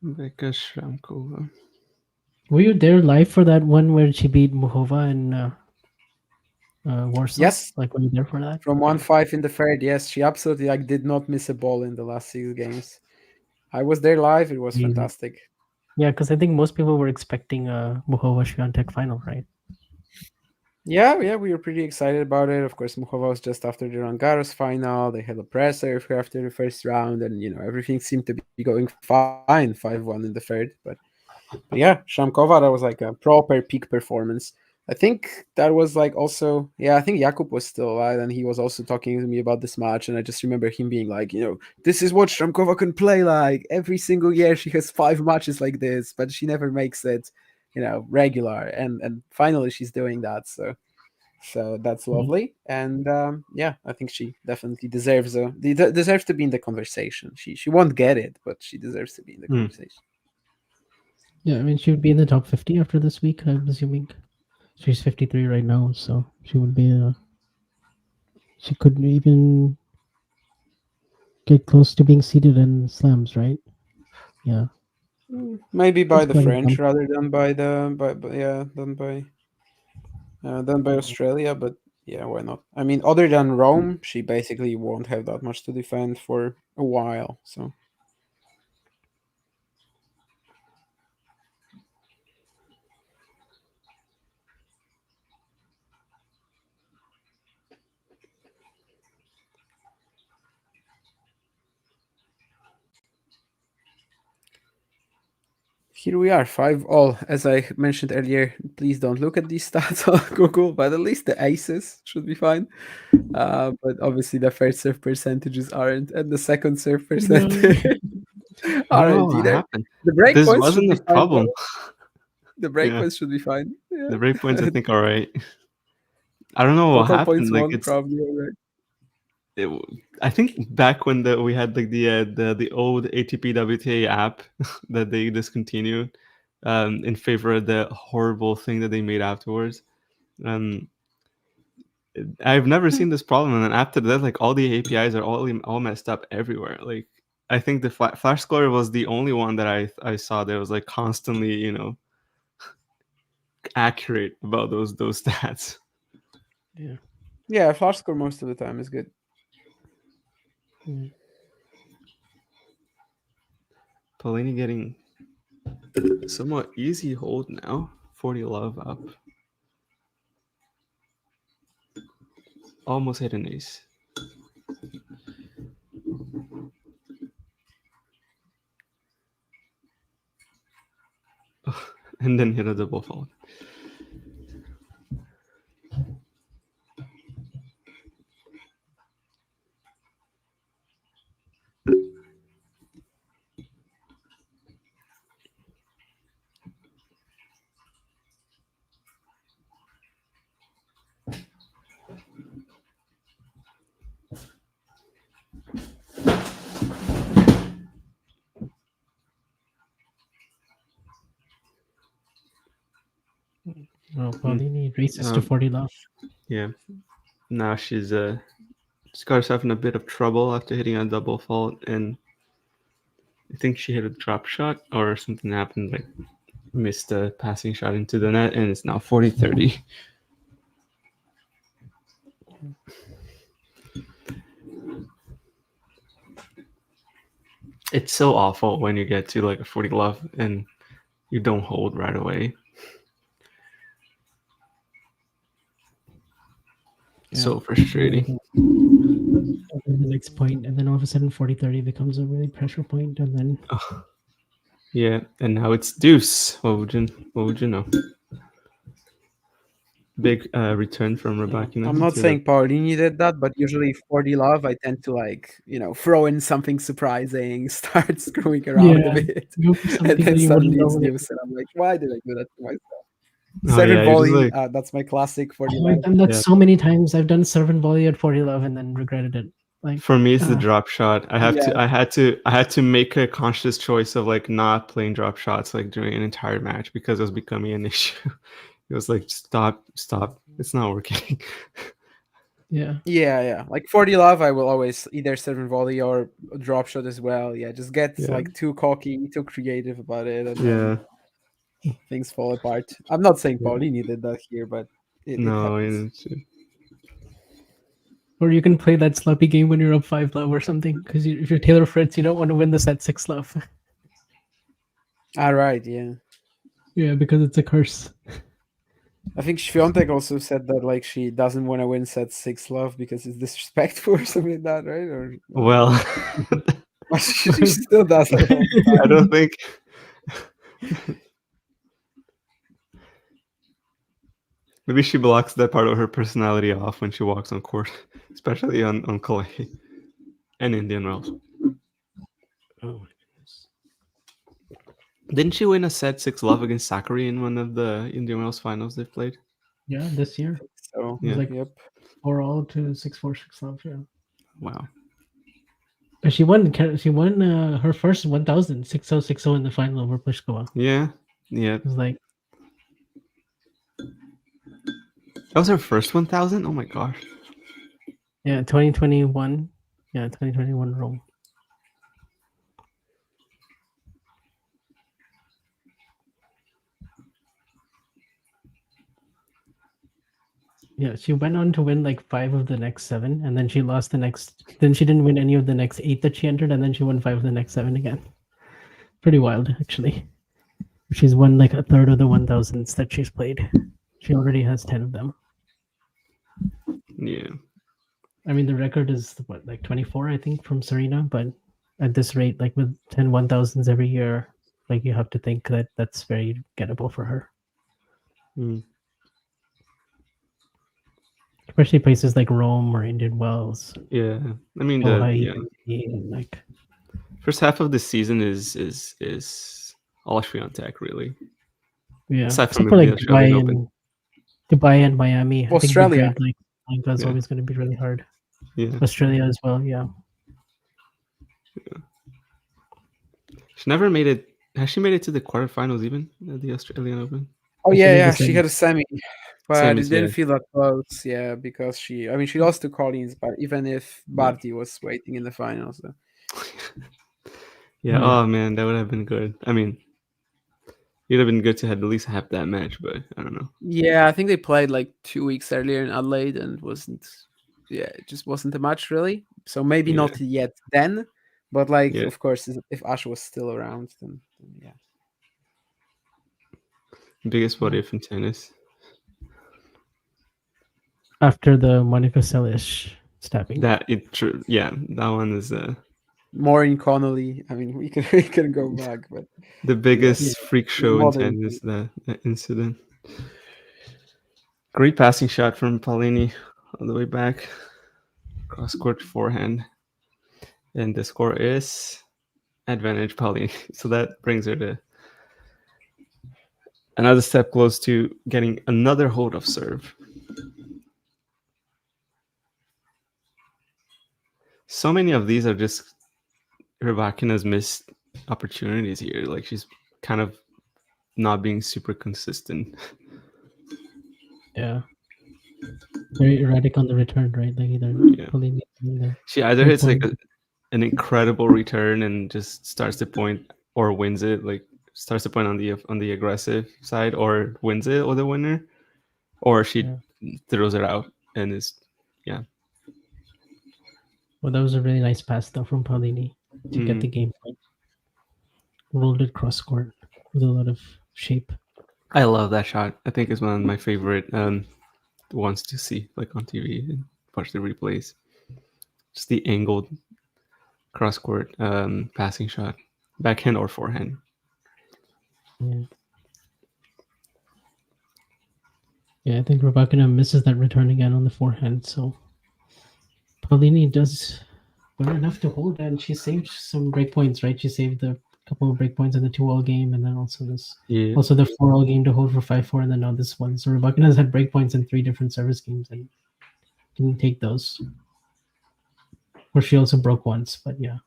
Becca Shramkova. Were you there live for that one where she beat Muhova in Warsaw? Yes. Like, were you there for that? From 1-5 in the third, yes, she absolutely like did not miss a ball in the last 6 games. I was there live. It was fantastic. Yeah, because I think most people were expecting a Muhova-Swiatek final, right? Yeah, we were pretty excited about it. Of course, Muhova was just after the Roland Garros final. They had a presser after the first round, and everything seemed to be going fine. 5-1 in the third, but yeah, Shramkova, that was like a proper peak performance. I think that was like also, I think Jakub was still alive, and he was also talking to me about this match, and I just remember him being like, this is what Shramkova can play like. Every single year she has 5 matches like this, but she never makes it, regular, and finally she's doing that. So that's lovely, and I think she definitely deserves deserves to be in the conversation. She won't get it, but she deserves to be in the conversation. Yeah, I mean, she would be in the top 50 after this week, I'm assuming. She's 53 right now, so she would be. She could even get close to being seated in slams, right? Yeah. Maybe by That's the quite a French jump. rather than by than by Australia, but yeah, why not? I mean, other than Rome, she basically won't have that much to defend for a while. So Here we are, 5-all. As I mentioned earlier, please don't look at these stats on Google, but at least the aces should be fine. But obviously the first serve percentages aren't, and the second serve percentage I don't know aren't what either. happened. The break This points should wasn't be a fine. problem. The break Yeah. points should be fine. Yeah. The breakpoints, I think, are right. I don't know what Total happened. points Like won, it's, probably alright. I think back when we had like the old ATP WTA app that they discontinued in favor of the horrible thing that they made afterwards. I've never seen this problem, and then after that, like all the APIs are all messed up everywhere. Like I think the Flash Score was the only one that I saw that was like constantly, you know, accurate about those stats. Yeah, Flash Score most of the time is good. Paolini getting somewhat easy hold now. 40 love up. Almost hit an ace. And then hit a double fault. Oh, Paolini races to 40 love. Yeah. Now she's got herself in a bit of trouble after hitting a double fault, and I think she hit a drop shot or something happened, like missed a passing shot into the net, and it's now 40-30. It's so awful when you get to like a 40 love and you don't hold right away. So frustrating. The next point, and then all of a sudden 40-30 becomes a really pressure point, and then Yeah, and now it's deuce. What would you know? Big return from Rybakina. I'm not saying Paolini did that, but usually 40 love, I tend to like, you know, throw in something surprising, start screwing around a bit, go for and something then that you suddenly wouldn't it's normally- deuce, and I'm like, why did I do that to myself? Oh, Seven yeah, you're just volley, like- that's my classic 40 Oh, love. I've done that Yeah. so many times. I've done serve and volley at 40 love and then regretted it. Like For me, it's the drop shot. I had to make a conscious choice of like not playing drop shots like during an entire match because it was becoming an issue. It was like stop, it's not working. Yeah. Like 40 love, I will always either serve and volley or drop shot as well. Yeah, just get Yeah. like too cocky, too creative about it, and Yeah. then things fall apart. I'm not saying Yeah. Paolini did that here, but it No, happens. Or you can play that sloppy game when you're up 5 love or something. Because if you're Taylor Fritz, you don't want to win this at 6 love. All right, yeah. Yeah, because it's a curse. I think Świątek also said that like she doesn't want to win set 6 love because it's disrespectful or something like that, right? Or Well, she still does it all the time. I don't think. Maybe she blocks that part of her personality off when she walks on court, especially on clay and Indian Wells. Oh my goodness. Didn't she win a set 6 love against Sakari in one of the Indian Wells finals they've played? Yeah, this year. So It was like yep. 4-all to 6-4, 6 love. Yeah. Wow. And she won her first 1000, 6-0, 6-0 in the final over Pliskova. Yeah. It was like, That was her first 1000? Oh my gosh. yeah, 2021. Yeah, 2021 Rome. Yeah, she went on to win like 5 of the next 7, and then she lost the next. Then she didn't win any of the next 8 that she entered, and then she won 5 of the next 7 again. Pretty wild, actually. She's won like a third of the 1000s that she's played. She already has 10 of them. Yeah. I mean, the record is what, like 24, I think, from Serena. But at this rate, like with 10 1000s every year, like you have to think that that's very gettable for her. Especially places like Rome or Indian Wells. Yeah, I mean like first half of the season is all Swiatek really. Yeah, Aside except from for the like Australian Open. Dubai and Miami. Australia. I think Madrid, like that's always going to be really hard. Yeah. Australia as well. Yeah. She never made it. Has she made it to the quarterfinals even at the Australian Open? Oh She yeah, made the yeah. She semi. had a semi, but Semis, it didn't yeah. feel that close. Yeah, because she lost to Collins, but even if Barty was waiting in the finals. So. Yeah. Oh man, that would have been good. I mean, it would have been good to have at least have that match, but I don't know. Yeah, I think they played like 2 weeks earlier in Adelaide, and it just wasn't a match really. So maybe not yet then, but like of course, if Ash was still around, then yeah. Biggest what if in tennis? After the Monica Seles stabbing. That one is Maureen Connolly. I mean, we can go back, but the biggest freak show in tennis. That incident. Great passing shot from Paolini all the way back, cross court forehand, and the score is advantage Paolini. So that brings her to another step close to getting another hold of serve. So many of these are just Rybakina's missed opportunities here. Like she's kind of not being super consistent. Yeah. Very erratic on the return, right? Like either she either hits like an incredible return and just starts the point or wins it, like starts the point on the aggressive side or wins it or the winner, or she throws it out and is Well, that was a really nice pass though from Paolini to get the game point. Rolled it cross court with a lot of shape. I love that shot. I think it's one of my favorite ones to see like on TV and watch the replays. Just the angled cross court passing shot, backhand or forehand. Yeah, I think Rybakina misses that return again on the forehand. So Paolini does well enough to hold, and she saved some break points, right? She saved a couple of break points in the 2-all game, and then also also the 4-all game to hold for 5-4, and then now this one. So Rybakina has had break points in 3 different service games and didn't take those. Or she also broke once, but yeah.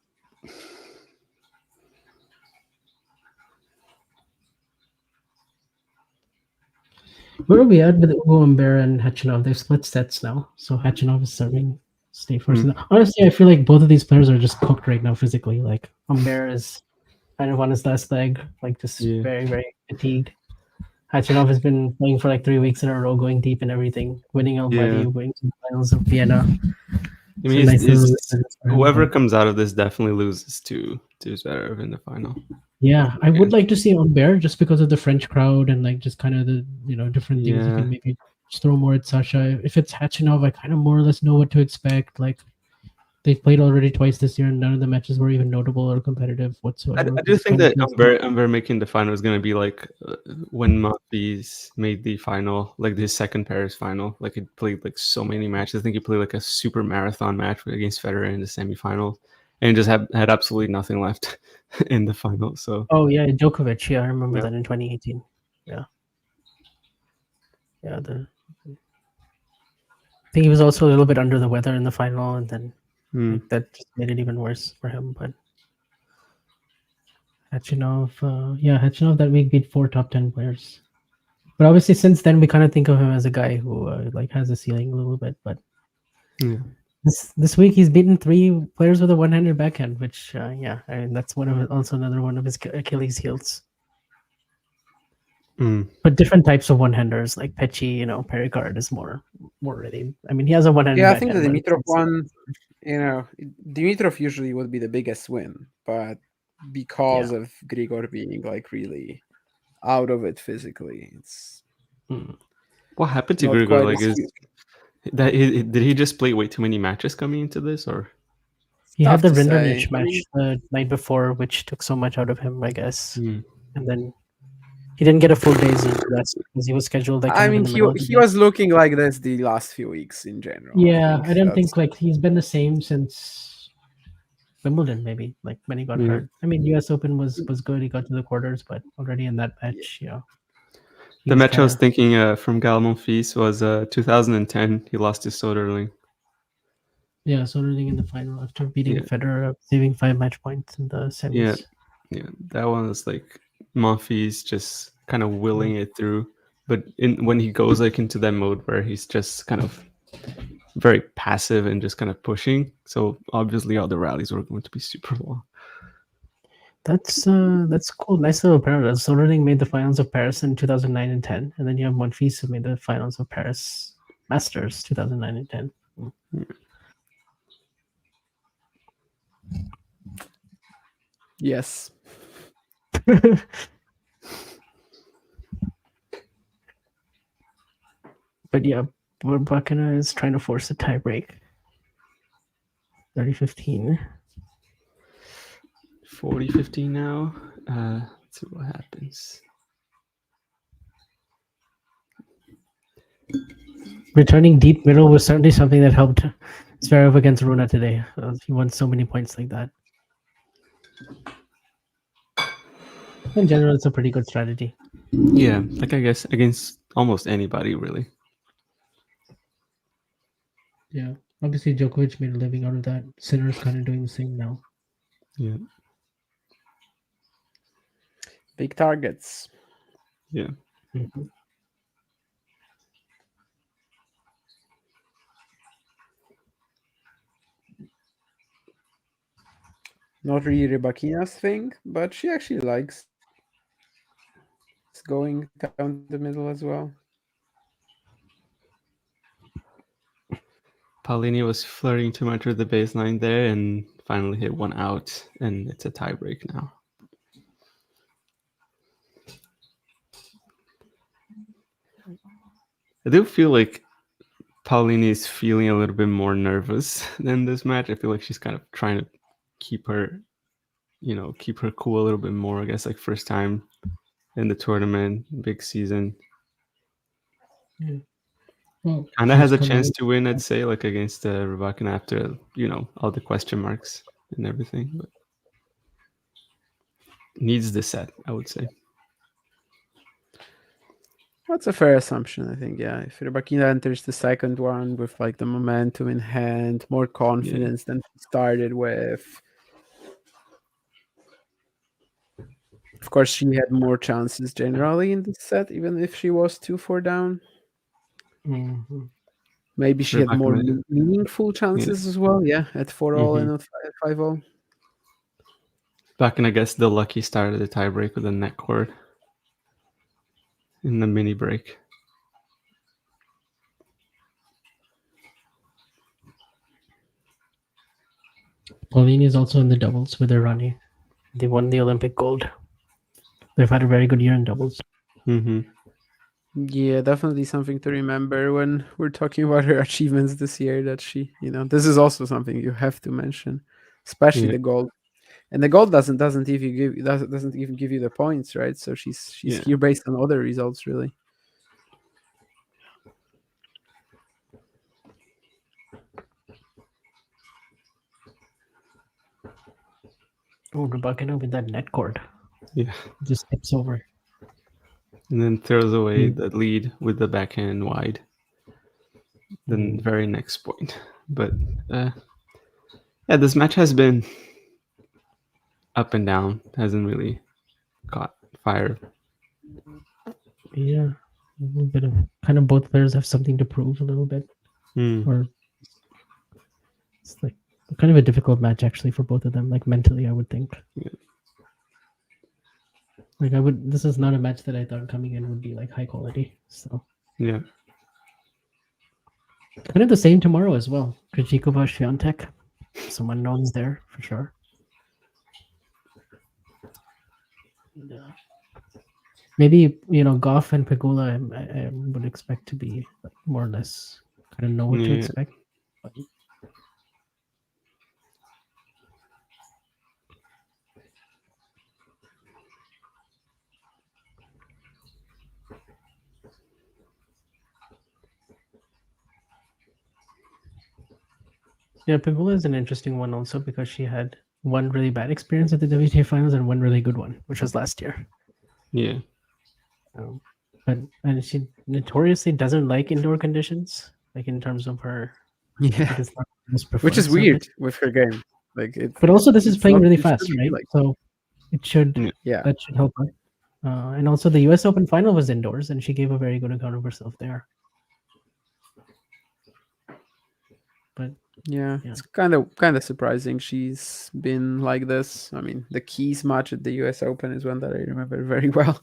Where are we at with Humbert and Khachanov? They've split sets now, so Khachanov is serving stay first. Honestly, I feel like both of these players are just cooked right now physically. Like Humbert is kind of on his last leg, like just very, very fatigued. Khachanov has been playing for like 3 weeks in a row, going deep and everything, winning LBU, going to the finals of Vienna. I mean, whoever comes out of this definitely loses to Zverev in the final. Yeah, I would like to see Humbert just because of the French crowd and like just kind of the different things you can maybe just throw more at Sasha. If it's Khachanov, I kind of more or less know what to expect. Like they've played already twice this year, and none of the matches were even notable or competitive whatsoever. I do think that Humbert making the final is going to be like when Monfils made the final, like the second Paris final. Like he played like so many matches. I think he played like a super marathon match against Federer in the semifinals, and just had absolutely nothing left in the final. So Djokovic. Yeah, I remember that in 2018. Yeah. I think he was also a little bit under the weather in the final, and then that just made it even worse for him. But Khachanov that week beat 4 top 10 players. But obviously, since then we kind of think of him as a guy who like has a ceiling a little bit. But this week he's beaten 3 players with a one-handed backhand, which that's also another one of his Achilles heels. But different types of one-handers, like Pecci, Pericard is more ready. I mean, he has a one-handed backhand. I think the Dimitrov one, Dimitrov usually would be the biggest win, but because of Grigor being like really out of it physically, it's what happened to Grigor? Like, did he just play way too many matches coming into this, or he had the Rinderknecht match the night before, which took so much out of him, I guess. and then he didn't get a full day's rest because he was scheduled like I kind of in mean, the middle of the he day. was looking like this the last few weeks in general. Yeah, I don't that's- think like he's been the same since Wimbledon, maybe like when he got Yeah. hurt. I mean, U.S. Open was good. He got to the quarters, but already in that match, he The was match I was kinda- thinking from Gal Monfils was 2010. He lost to Soderling. Yeah, Soderling in the final after beating Yeah. Federer, saving 5 match points in the semis. Yeah, that one was like Monfils just kind of willing it through. But when he goes like into that mode where he's just kind of very passive and just kind of pushing, so obviously all the rallies were going to be super long. That's cool. Nice little parallel. Soderling made the finals of Paris in 2009 and 10, and then you have Monfils who made the finals of Paris Masters 2009 and 10. Yes. But yeah, Rybakina is trying to force a tie break. 30-15. 40-15 now. Let's see what happens. Returning deep middle was certainly something that helped Zverev against Runa today. He won so many points like that. In general, it's a pretty good strategy. Yeah, like I guess against almost anybody really. Yeah, obviously Djokovic made a living out of that. Sinner's kind of doing the same now. Yeah. Big targets. Yeah. Mm-hmm. Not really Rybakina's thing, but she actually likes going down the middle as well. Paolini was flirting too much with the baseline there and finally hit one out, and it's a tie break now. I do feel like Paolini is feeling a little bit more nervous than this match. I feel like she's kind of trying to keep her cool a little bit more. I guess like first time in the tournament, big season. Yeah. Well, Kind of has a she's chance coming- to win, I'd say, like against Rybakina after all the question marks and everything. But needs the set, I would say. That's a fair assumption, I think. Yeah, if Rybakina enters the second one with like the momentum in hand, more confidence than she started with. Of course, she had more chances generally in this set, even if she was 2-4 down. Mhm. Maybe she had more Rybakina, meaningful chances as well. Yeah, at 4-all and at 5-all. Back in, I guess, the lucky start of the tiebreak with a net cord in the mini break. Paolini is also in the doubles with Irani. They won the Olympic gold. They've had a very good year in doubles. Mm-hmm. Yeah, definitely something to remember when we're talking about her achievements this year. That she, this is also something you have to mention, especially the gold. And the gold doesn't even give you the points, right? So she's here based on other results, really. Oh, Rybakina with that net cord. Yeah. Just tips over. And then throws away the lead with the backhand wide. Then very next point. But this match has been up and down. Hasn't really caught fire. Yeah, a little bit of kind of both players have something to prove a little bit. Or it's like kind of a difficult match actually for both of them, like mentally, I would think. Yeah. Like this is not a match that I thought coming in would be like high quality. So yeah. Kind of the same tomorrow as well. Krejcikova, Swiatek. Some unknowns there for sure. Yeah. Maybe Goff and Pegula I would expect to be like more or less kind of know what to expect. But Yeah, Pegula is an interesting one also because she had one really bad experience at the WTA Finals and one really good one, which was last year. Yeah. And she notoriously doesn't like indoor conditions, like in terms of her. Yeah, Like it's not her most which is preferred weird surface. with her game. Like it. But also, this is It's playing not. really It fast, shouldn't be right? like. So it should Yeah. that should help her. And also, the U.S. Open final was indoors, and she gave a very good account of herself there. But Yeah, it's kind of surprising she's been like this. I mean, the Keys match at the U.S. Open is one that I remember very well,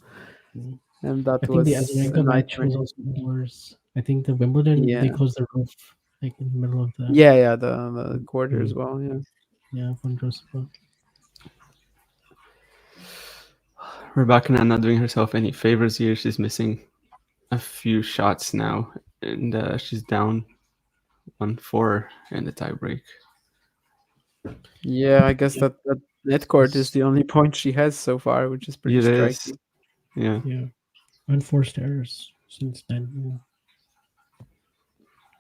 and that I think was the a Azarenka match nightmare. was also indoors. I think the Wimbledon they Yeah. closed the roof like in the middle of the Yeah, the quarter as well. Yeah. front row spot. Rybakina not doing herself any favors here. She's missing a few shots now, and she's down 1-4 in the tiebreak. Yeah, I guess that net court is the only point she has so far, which is pretty It is. striking. Yeah. Yeah. Unforced errors since then.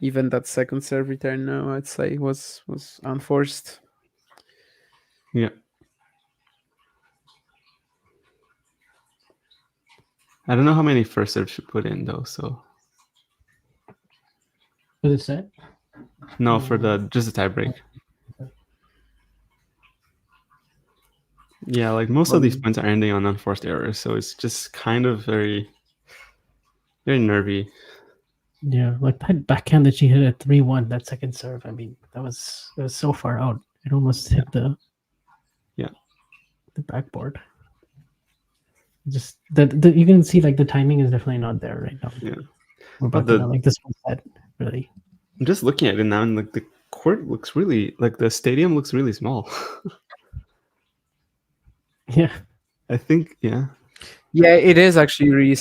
Even that second serve return now, I'd say, was unforced. Yeah. I don't know how many first serves she put in though, so. For the set? No, for just the tiebreak. Yeah, like most of these points are ending on unforced errors, so it's just kind of very nervy. Yeah, like that backhand that she hit at 3-1, that second serve. I mean, it was so far out. It almost hit the backboard. Just that you can see like the timing is definitely not there right now. Yeah. But like this one set really. I'm just looking at it now, and like the court looks really like the stadium looks really small. Yeah. I think Yeah, it is actually really.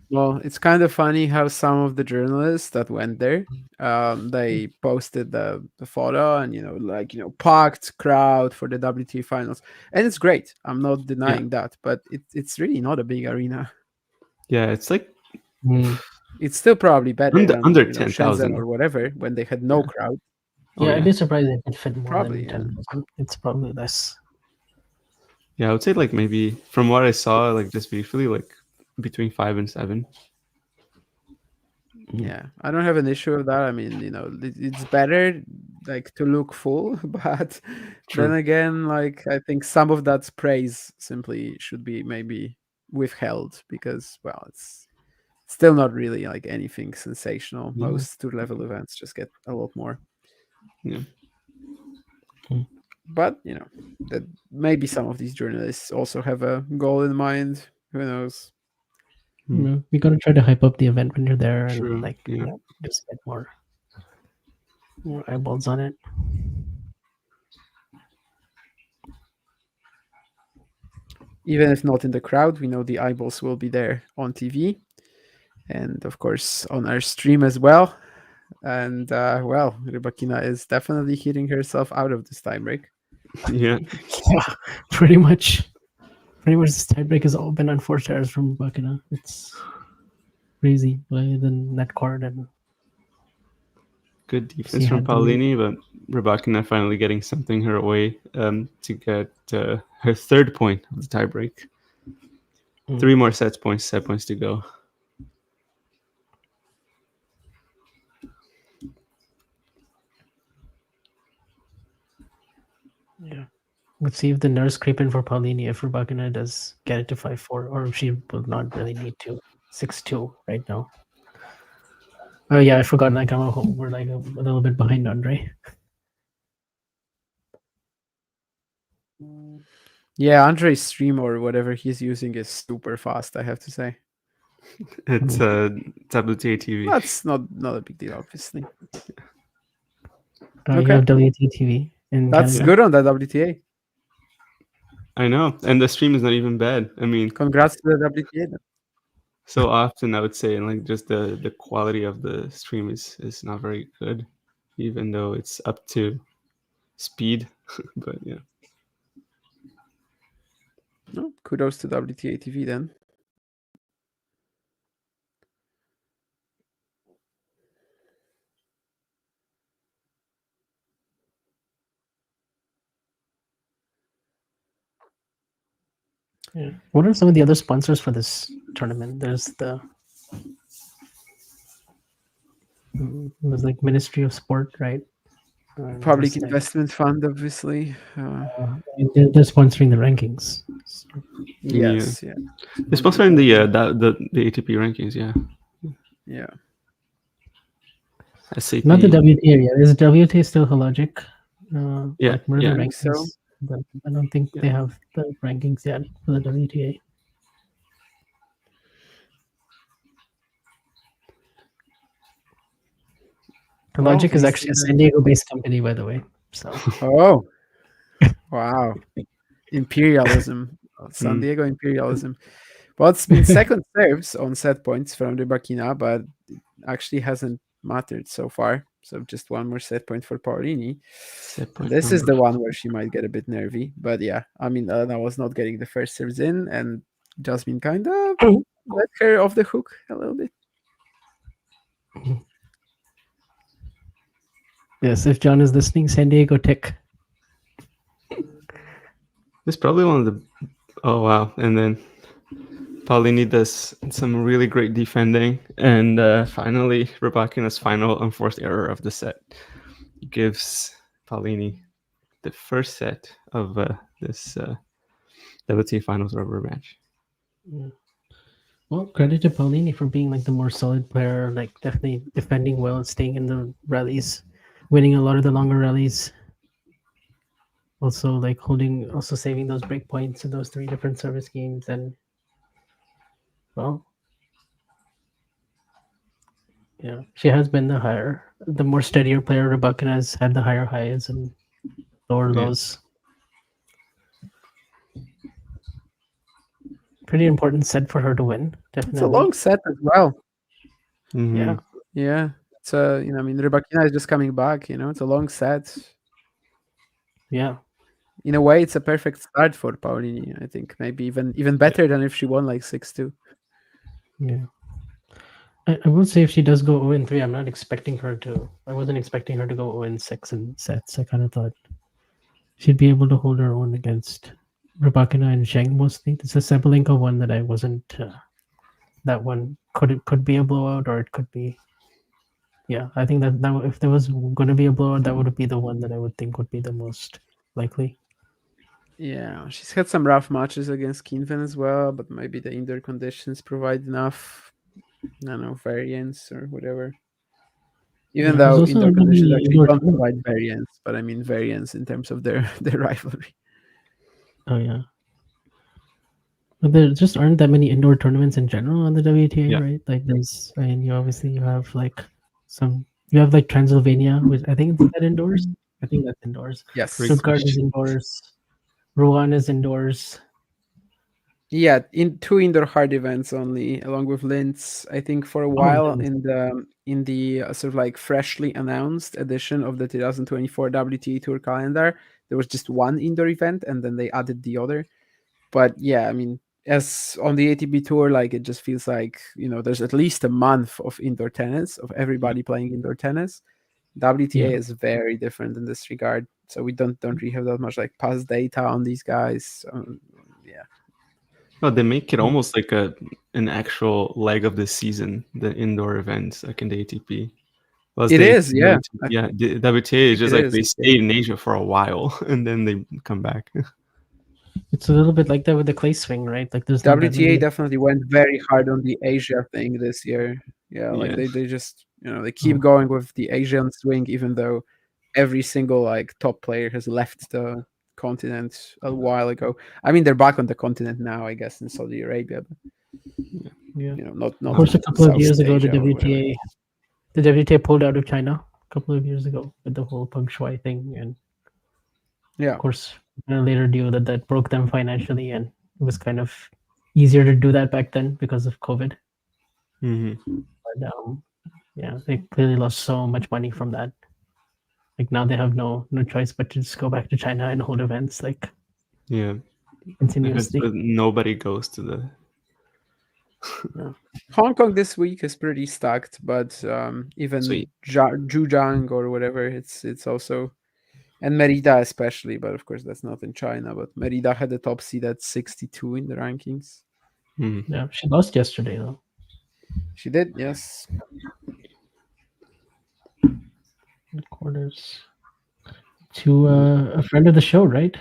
Well, it's kind of funny how some of the journalists that went there, they posted the photo and packed crowd for the WTA Finals, and it's great. I'm not denying that, but it's really not a big arena. Yeah, it's like it's still probably better than under Shenzhen 10,000 or whatever when they had no crowd. Yeah, I'd be surprised if it fit more Probably, than 10,000. It's probably less. Yeah, I would say like maybe from what I saw, like just briefly, like between 5 and 7. Yeah, I don't have an issue with that. I mean, it's better like to look full, but then again, like I think some of that praise simply should be maybe withheld because, well, it's still not really like anything sensational. Yeah. Most tour level events just get a lot more. Yeah. But that maybe some of these journalists also have a goal in mind. Who knows? We gotta try to hype up the event when you're there and just get more eyeballs on it. Even if not in the crowd, we know the eyeballs will be there on TV and of course on our stream as well. And well, Rybakina is definitely hitting herself out of this tiebreak. Yeah. Pretty much this tiebreak has all been unforced errors from Rybakina. It's crazy by the net card and good defense from Paolini, but Rybakina finally getting something her way to get her third point of the tiebreak. 3 more set points to go. Yeah. Let's see if the nerves creep in for Paolini if Rybakina does get it to 5-4, or if she will not really need to. 6-2 right now. Oh yeah, I forgot. Like we're like a little bit behind Andre. Yeah, Andre's stream or whatever he's using is super fast, I have to say. It's WTA TV. That's not a big deal, obviously. You have WTA TV in That's Canada. good on that WTA. I know, and the stream is not even bad. I mean, congrats to the WTA. Then. So often I would say, like, just the quality of the stream is not very good, even though it's up to speed. But yeah. No, kudos to WTA TV then. Yeah. What are some of the other sponsors for this tournament? There's the it was like Ministry of Sport, right? Public There's, like, Investment Fund, obviously. they're sponsoring the rankings. So, Yes, yeah. They're sponsoring the ATP rankings, yeah. Yeah. SAP. not the WTA yet. Is WTA still Hologic? Yeah, Like, what are yeah. the I think so. rankings? But I don't think they have the rankings yet for the WTA. Hologic is we actually a see San Diego-based company, by the way. So Oh, wow. Imperialism. San Mm. Diego imperialism. Well, it's been second serves on set points from Rybakina, but it actually hasn't mattered so far. So just one more set point for Paolini. And this is the one where she might get a bit nervy. But yeah, I mean, Elena was not getting the first serves in, and Jasmine kind of let her off the hook a little bit. yes, if John is listening, San Diego Tech. It's probably one of the. Oh wow! And then Paolini does some really great defending, and finally Rybakina's final unforced error of the set gives Paolini the first set of this WTA Finals rubber match. Yeah. Well, credit to Paolini for being like the more solid player, like definitely defending well and staying in the rallies, winning a lot of the longer rallies. Also, like also saving those break points in those 3 different service games, and well, yeah, she has been the more steadier player. Rybakina has had the higher highs and lower lows. Pretty important set for her to win. Definitely. It's a long set as well. Mm-hmm. Yeah. Yeah. It's I mean, Rybakina is just coming back, it's a long set. Yeah. In a way, it's a perfect start for Paolini, I think. Maybe even better than if she won like 6-2. Yeah. I will say if she does go 0-3, I'm not expecting her to. I wasn't expecting her to go 0-6 in sets. I kind of thought she'd be able to hold her own against Rybakina and Zheng mostly. It's a Sabalenka one that I wasn't. That one could be a blowout, or it could be. Yeah, I think that if there was going to be a blowout, that would be the one that I would think would be the most likely. Yeah, she's had some rough matches against Kinven as well, but maybe the indoor conditions provide enough, I don't know, variance or whatever. Even though indoor conditions actually don't provide variance, but I mean variance in terms of their rivalry. Oh yeah. But there just aren't that many indoor tournaments in general on the WTA, right? Like there's, I mean, you have like Transylvania, which I think is that indoors. I think that's indoors. Yes. Stuttgart is indoors. Rouen is indoors. Yeah, in 2 indoor hard events only, along with Linz. I think for a while in the sort of like freshly announced edition of the 2024 WTA Tour calendar, there was just 1 indoor event, and then they added the other. But yeah, I mean, as on the ATP Tour, like it just feels like there's at least a month of indoor tennis, of everybody playing indoor tennis. WTA is very different in this regard, so we don't really have that much like past data on these guys. Yeah. Well, they make it almost like an actual leg of the season, the indoor events like in the ATP. It is, yeah. Yeah, the WTA is just like they stay in Asia for a while and then they come back. It's a little bit like that with the clay swing, right? Like there's WTA definitely went very hard on the Asia thing this year. Yeah, like they just they keep going with the Asian swing, even though every single like top player has left the continent a while ago. I mean, they're back on the continent now, I guess, in Saudi Arabia. But, not. Of course, a couple of years ago, the WTA pulled out of China a couple of years ago with the whole Peng Shuai thing, and of course, a later deal that broke them financially, and it was kind of easier to do that back then because of COVID. Mm-hmm. But yeah, they clearly lost so much money from that. Like now they have no choice but to just go back to China and hold events like continuously. Nobody goes to the. Hong Kong this week is pretty stacked, but even Zhejiang or whatever, it's also And Merida especially, but of course that's not in China. But Merida had the top seed at 62 in the rankings. Yeah, she lost yesterday though. She did, yes. In the quarters to a friend of the show, right?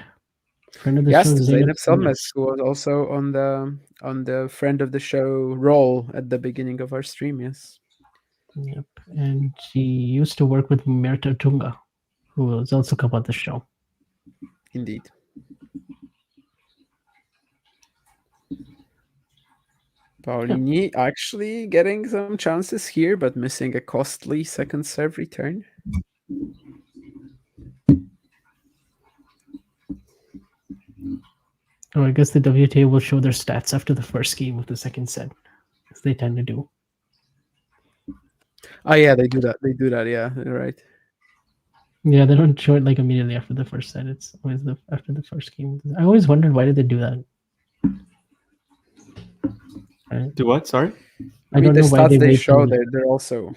Friend of the Yes, show, to Zeynep Zeynep Solmaz, who was also on the friend of the show role at the beginning of our stream. Yes. Yep, and she used to work with Mirta Tunga, who has also come on the show. Indeed. Paolini actually getting some chances here, but missing a costly second serve return. Oh, I guess the WTA will show their stats after the first game of the second set, as they tend to do. Oh yeah, they do that. They do that. Yeah, you're right. Yeah, they don't show it like immediately after the first set. It's always after the first game. I always wondered, why did they do that? Right? Do what? Sorry. I mean, don't the know why stats they wait show, till- they're also.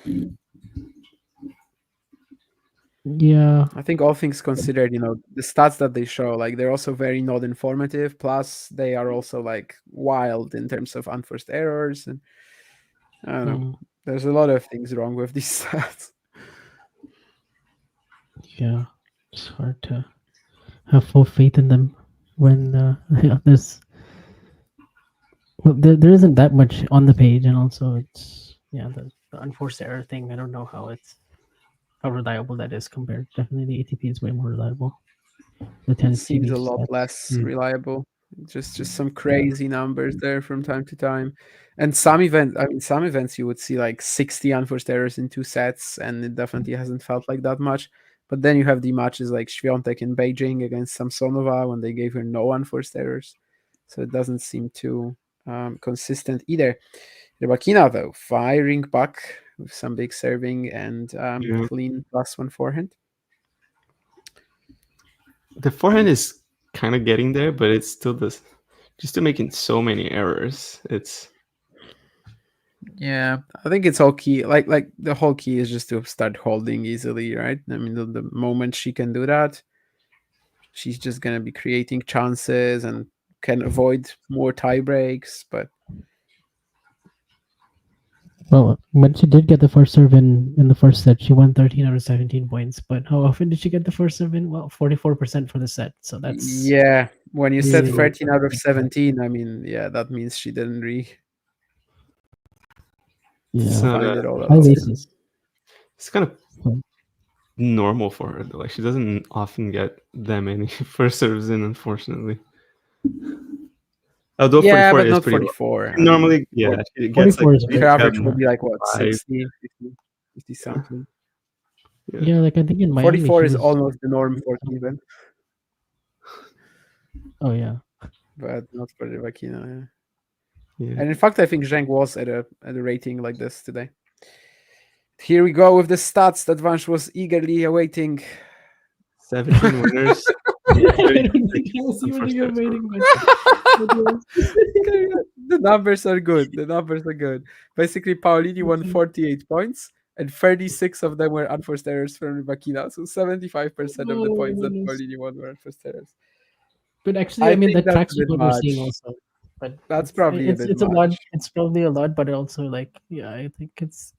Yeah, I think all things considered, the stats that they show, like they're also very not informative. Plus, they are also like wild in terms of unforced errors, and I don't know. There's a lot of things wrong with these stats. yeah, it's hard to have full faith in them when there's there isn't that much on the page, and also it's the unforced error thing. I don't know how reliable that is compared. Definitely, the ATP is way more reliable. The tennis Seems TV a lot stats. less reliable. Just some crazy numbers there from time to time. And some events you would see like 60 unforced errors in 2 sets, and it definitely hasn't felt like that much. But then you have the matches like Świątek in Beijing against Samsonova when they gave her no unforced errors. So it doesn't seem too consistent either. Rybakina, though, firing back with some big serving and clean +1 forehand. The forehand is kind of getting there, but it's still just still making so many errors. Yeah, I think it's all key. Like the whole key is just to start holding easily, right? I mean, the moment she can do that, she's just gonna be creating chances and can avoid more tie breaks. But Well, when she did get the first serve in the first set, she won 13 out of 17 points. But how often did she get the first serve in? Well, 44% for the set. So that's when you said really 13 out of 17, I mean, that means she didn't find it all high out. aces. It's kind of normal for her though. Like she doesn't often get that many first serves in, unfortunately. Although 44 but is not pretty 44. Low. Normally, it gets 44 like is her average would be like what, 5. 60 something. Yeah, like I think in Miami, 44 she is was- almost the norm for Kevin, Oh yeah. but not for Rybakina. Yeah. And in fact, I think Zheng was at a rating like this today. Here we go with the stats that Vansh was eagerly awaiting. 17 winners. I don't think I was even waiting, The numbers are good. The numbers are good. Basically, Paolini won 48 points, and 36 of them were unforced errors from Rybakina. So 75% of the points that Paolini won were unforced errors. But actually, I mean, think that that's tracks a with bit what we're seeing much. also. But That's probably a bit it's a much. lot. It's probably a lot, but also like I think it's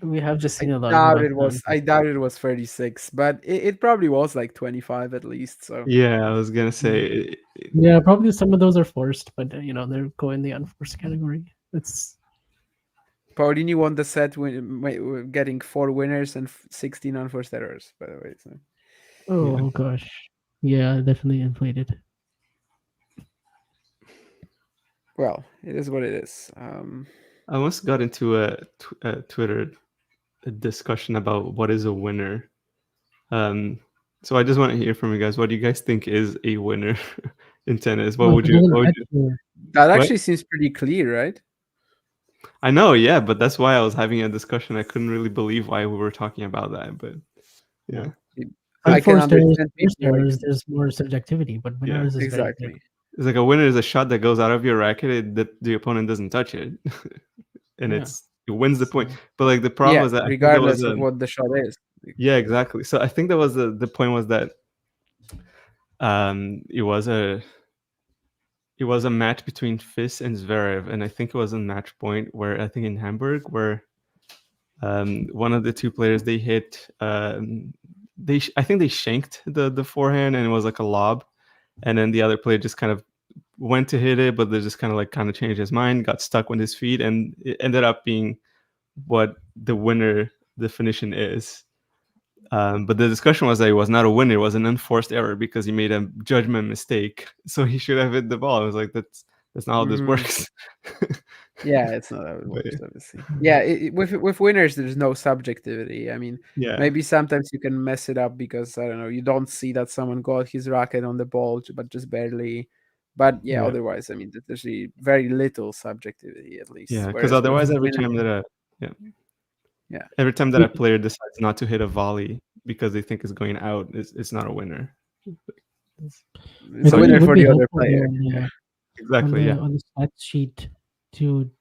we have just seen a lot. I doubt it was 36, but it probably was like 25 at least. So Yeah, I was gonna say. Yeah, probably some of those are forced, but they're go in the unforced category. It's Paolini won the set getting 4 winners and 16 unforced errors, by the way. So. Oh gosh, yeah, definitely inflated. Well, it is what it is. I once got into a Twitter discussion about what is a winner. So I just want to hear from you guys. What do you guys think is a winner in tennis? What would you? That actually seems pretty clear, right? I know, yeah, but that's why I was having a discussion. I couldn't really believe why we were talking about that, but yeah. I can understand errors, there's more subjectivity, but winners is exactly. very It's like a winner is a shot that goes out of your racket that the opponent doesn't touch it, and it wins the point. But like the problem is that regardless of what the shot is. Yeah, exactly. So I think that was the point was that it was a match between Fis and Zverev, and I think it was a match point where I think in Hamburg where one of the two players they hit I think they shanked the forehand and it was like a lob, and then the other player just kind of went to hit it, but they just kind of changed his mind, got stuck with his feet, and it ended up being what the winner definition is. But the discussion was that it was not a winner; it was an unforced error because he made a judgment mistake. So he should have hit the ball. I was like, that's not how this works. Yeah, it's not how it works, obviously. Yeah, with winners, there's no subjectivity. I mean, maybe sometimes you can mess it up because, I don't know, you don't see that someone got his racket on the ball, but just barely. But yeah, otherwise, I mean, there's very little subjectivity, at least. Yeah, because otherwise, every time that every time that a player decides not to hit a volley because they think it's going out, it's not a winner. It's a winner for the other player. Exactly. On the stat sheet to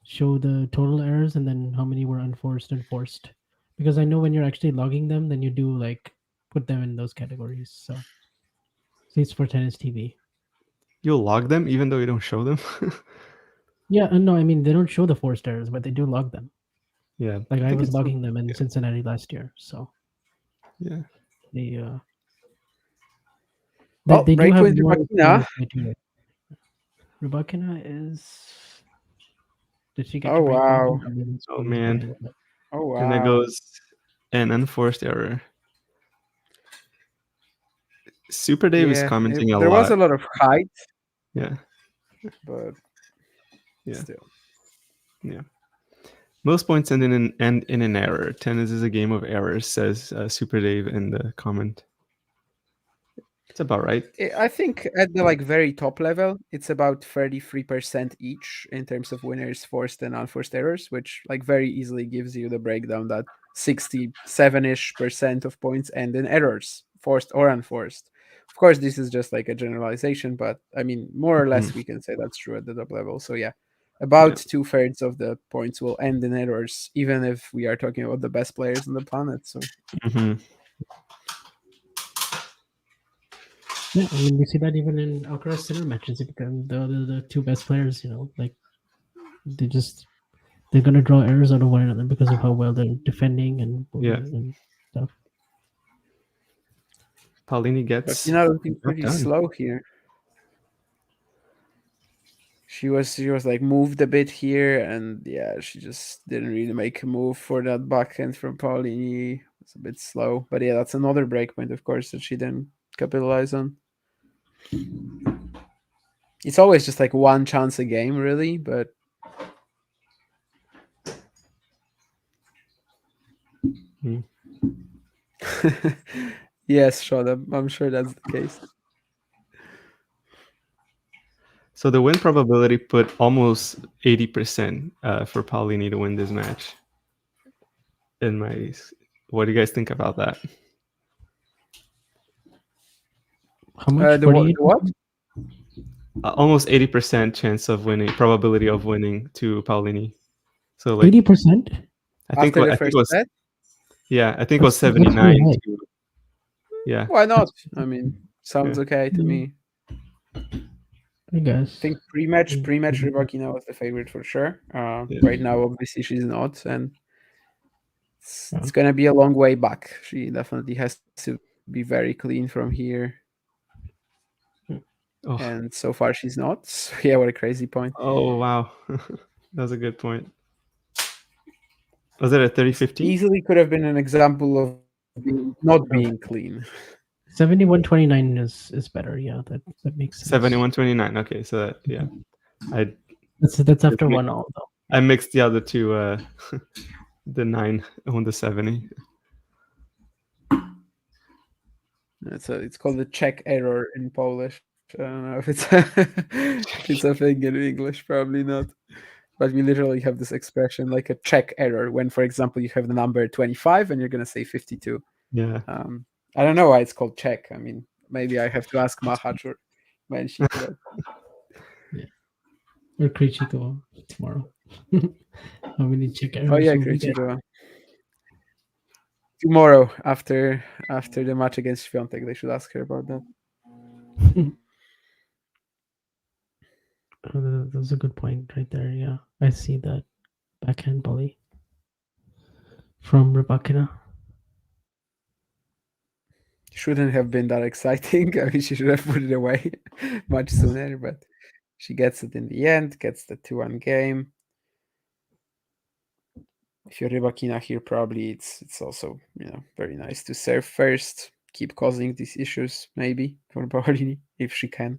show the total errors and then how many were unforced and forced, because I know when you're actually logging them, then you do put them in those categories. So it's for Tennis TV. You'll log them even though you don't show them. Yeah, no, I mean they don't show the forced errors, but they do log them. Yeah, I was logging them in Cincinnati last year, so yeah. They they do have Rybakina. Rybakina is. Did she get? Oh wow! Oh man! Oh wow! And there goes an unforced error. Super Dave is commenting a lot. There was a lot of height. Yeah. But still. Yeah. Most points end in an error. Tennis is a game of errors, says Super Dave in the comment. It's about right. I think at the very top level, it's about 33% each in terms of winners, forced and unforced errors, which very easily gives you the breakdown that 67-ish% of points end in errors, forced or unforced. Of course, this is just a generalization, but I mean, more or less, we can say that's true at the top level. So yeah, about 2/3 of the points will end in errors, even if we are talking about the best players on the planet. So. Yeah, I mean, we see that even in Alcaraz Sinner matches. The two best players, they're gonna draw errors out of one another because of how well they're defending and stuff. Paolini gets. Looking pretty slow here. She was moved a bit here, and she just didn't really make a move for that backhand from Paolini. It's a bit slow, but that's another break point, of course, that she didn't capitalize on. It's always just one chance a game, really, but yes, shut up. I'm sure that's the case. So the win probability put almost 80% for Paolini to win this match. What do you guys think about that? How much? What? Almost 80% chance of winning, probability of winning to Paolini. So 80%. I think it was. Set? Yeah, I think it was 79. Yeah. Why not? I mean, sounds okay to me. I guess. I think pre-match Rybakina was the favorite for sure. Right now, obviously, she's not, and it's gonna be a long way back. She definitely has to be very clean from here. Oh. And so far she's not. So yeah, what a crazy point. Oh wow. That was a good point. Was it a 30-15? Easily could have been an example of not being clean. 71-29 is better. Yeah, that makes sense. 71-29. Okay, so that's after 1-0 though. I mixed the other two, the 9 on the 70. It's called the check error in Polish. I don't know if it's a thing in English, probably not. But we literally have this expression like a check error when, for example, you have the number 25 and you're going to say 52. Yeah. I don't know why it's called check. I mean, maybe I have to ask Mahach or Menchik. Yeah. Or Krejcikova tomorrow. How many check errors? Oh yeah, Krejcikova. tomorrow after the match against Świątek. They should ask her about that. That's a good point right there. Yeah, I see that backhand volley from Rybakina. Shouldn't have been that exciting. I mean, she should have put it away much sooner, but she gets it in the end, gets the 2-1 game. If you're Rybakina here, probably it's also, very nice to serve first, keep causing these issues, maybe, for Paolini, if she can.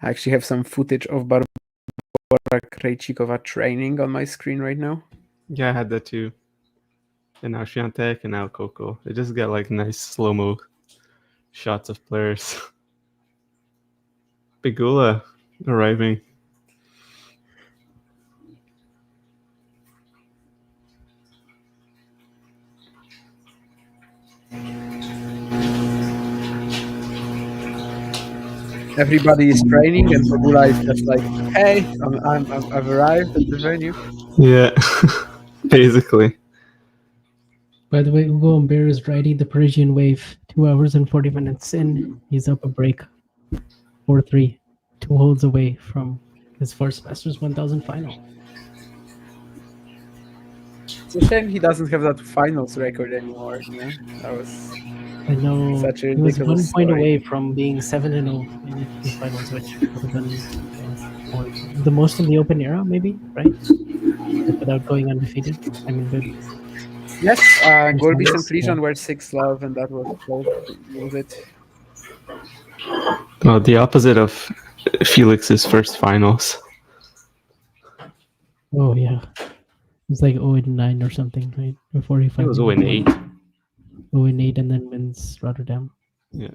I actually have some footage of Barbara Krejcikova training on my screen right now. Yeah, I had that too. And now Świątek and now Coco. They just got like nice slow-mo shots of players. Pegula arriving. Everybody is training, and Pegula is just like, "Hey, I've arrived at the venue." Yeah, basically. By the way, Hugo Humbert is riding the Parisian wave 2 hours and 40 minutes in. He's up a break 4-3, 2 holes away from his first Masters 1000 final. It's a shame he doesn't have that finals record anymore. That was. I know Such a he was 1 ridiculous point story. away from being 7-0 in ATP finals, which would have been the most in the Open era, maybe, right? Without going undefeated. I mean, with Yes, Gorbis and Yes, Frijon yeah. were 6-love, and that was it. Well, the opposite of Felix's first finals. Oh yeah, it was like 0-9 or something, right? Before he It finally was 0-8. 0-8, and then wins Rotterdam. Yeah.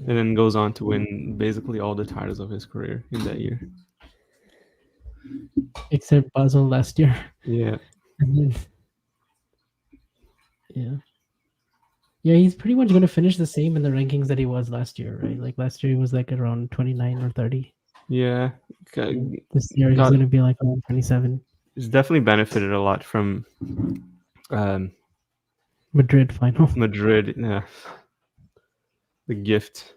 And then goes on to win basically all the titles of his career in that year. Except Basel last year. Yeah. And then, yeah, he's pretty much going to finish the same in the rankings that he was last year, right? Like last year he was like around 29 or 30. Yeah. This year he's going to be like around 27. He's definitely benefited a lot from Madrid final. Madrid. Yeah. The gift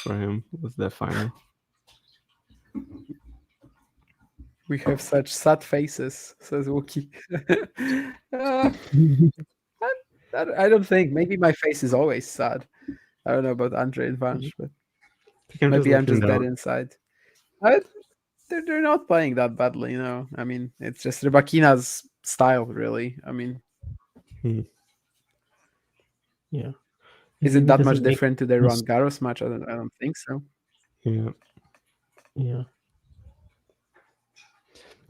for him was that final. We have such sad faces, says Wookie. I don't think. Maybe my face is always sad. I don't know about Andre and Vansh, but maybe I'm just dead inside. They're not playing that badly, I mean, it's just Rybakina's style, really. I mean, yeah. Is it that much different to the Roland Garros match? I don't think so. Yeah. Yeah.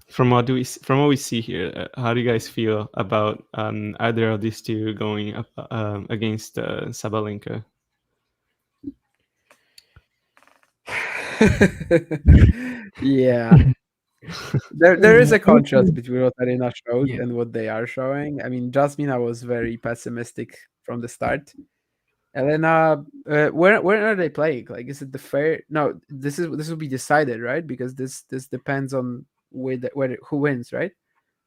From what we see here, how do you guys feel about either of these two going up against Sabalenka? Yeah. There is a contrast between what Elena showed and what they are showing. I mean, Jasmine, I was very pessimistic from the start. Elena, where are they playing? Like, is it the fair? No, this will be decided, right? Because this depends on who wins, right?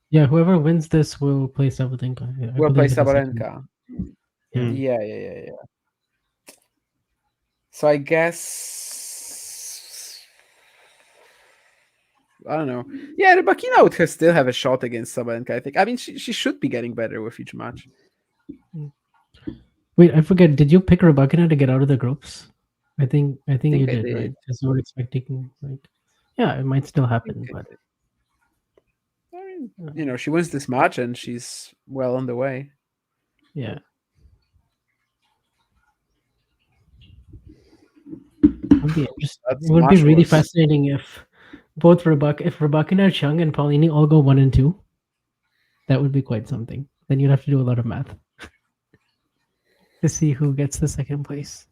Yeah, whoever wins this will play Sabalenka. Will play Sabalenka. Yeah. So I guess I don't know. Yeah, Rybakina would still have a shot against Sabalenka, I think. I mean, she should be getting better with each match. Wait, I forget. Did you pick Rybakina to get out of the groups? I think you did, right? Because you were expecting, like, yeah, it might still happen, but I mean, she wins this match and she's well on the way. Yeah. It would be really fascinating if both Rybakina, Chung, and Paolini all go 1 and 2. That would be quite something. Then you'd have to do a lot of math to see who gets the second place.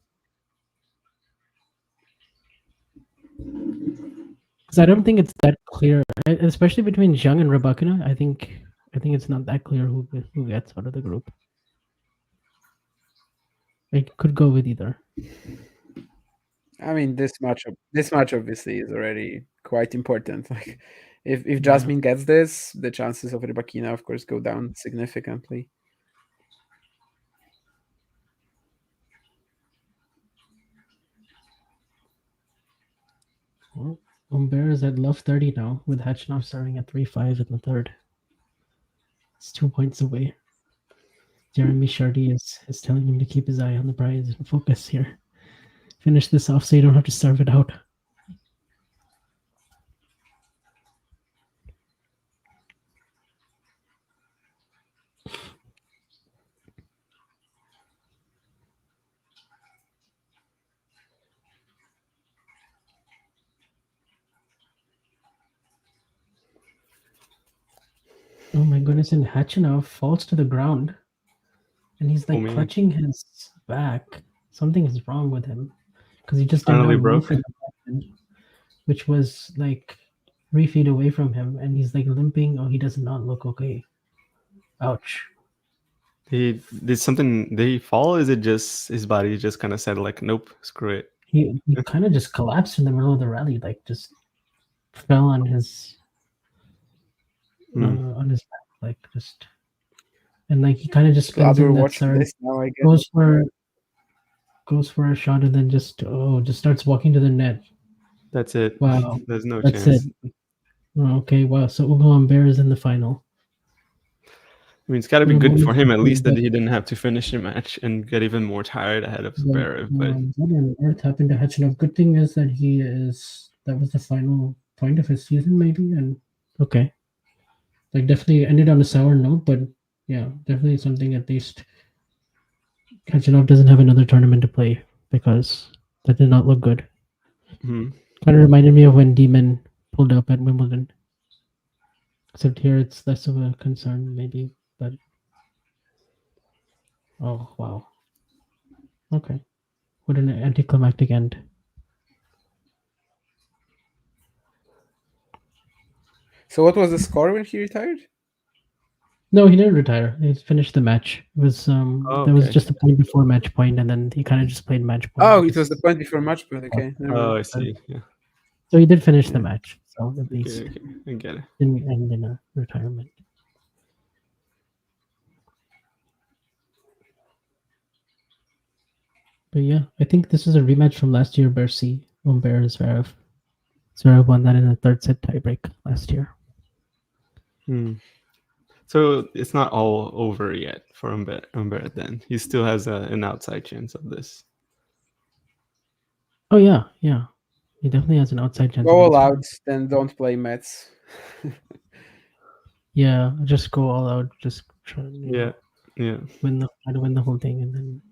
Because I don't think it's that clear, especially between Zhang and Rybakina. I think I think it's not that clear who gets out of the group. It could go with either. I mean, this match obviously is already quite important. Like, if Jasmine gets this, the chances of Rybakina, of course, go down significantly. Well, Humbert is at love 30 now, with Khachanov starting at 3-5 in the third. It's 2 points away. Jeremy Shardy is telling him to keep his eye on the prize and focus here. Finish this off so you don't have to starve it out. Oh my goodness, and Khachanov falls to the ground. And he's like clutching his back. Something is wrong with him. Because he just did not move from the backhand, which was like 3 feet away from him. And he's like limping. Oh, he does not look okay. Ouch. Did something, did he fall? Is it just his body just kind of said like, nope, screw it? He kind of just collapsed in the middle of the rally, like just fell on his back, like just, and like he kind of just spins in that start, goes for a shot, and then just starts walking to the net. That's it. Wow, there's no that's chance. it. Oh, okay, wow. So Ugo Humbert is in the final. I mean, it's got to be good for him at least that he didn't have to finish the match and get even more tired ahead of Zverev. But what on earth happened to Khachanov? Good thing is that that was the final point of his season, maybe. And okay, like definitely ended on a sour note, but yeah, definitely something at least. Khachanov doesn't have another tournament to play because that did not look good. Kind of reminded me of when Demon pulled up at Wimbledon. Except here it's less of a concern, maybe. But oh wow, okay, what an anticlimactic end. So what was the score when he retired? No, he didn't retire. He finished the match. It was there was just a point before match point, and then he kind of just played match point. Oh, it was the point before match point. Okay. I see. Yeah. So he did finish the match. So at least I get it. Didn't end in a retirement. But yeah, I think this is a rematch from last year, Bercy, Humbert and Zverev. Zverev won that in a third set tiebreak last year. So it's not all over yet for Humbert then. He still has an outside chance of this. Oh yeah. He definitely has an outside chance. Go all out, then don't play Mets. Yeah, just go all out. Just try. Yeah. Win the whole thing, and then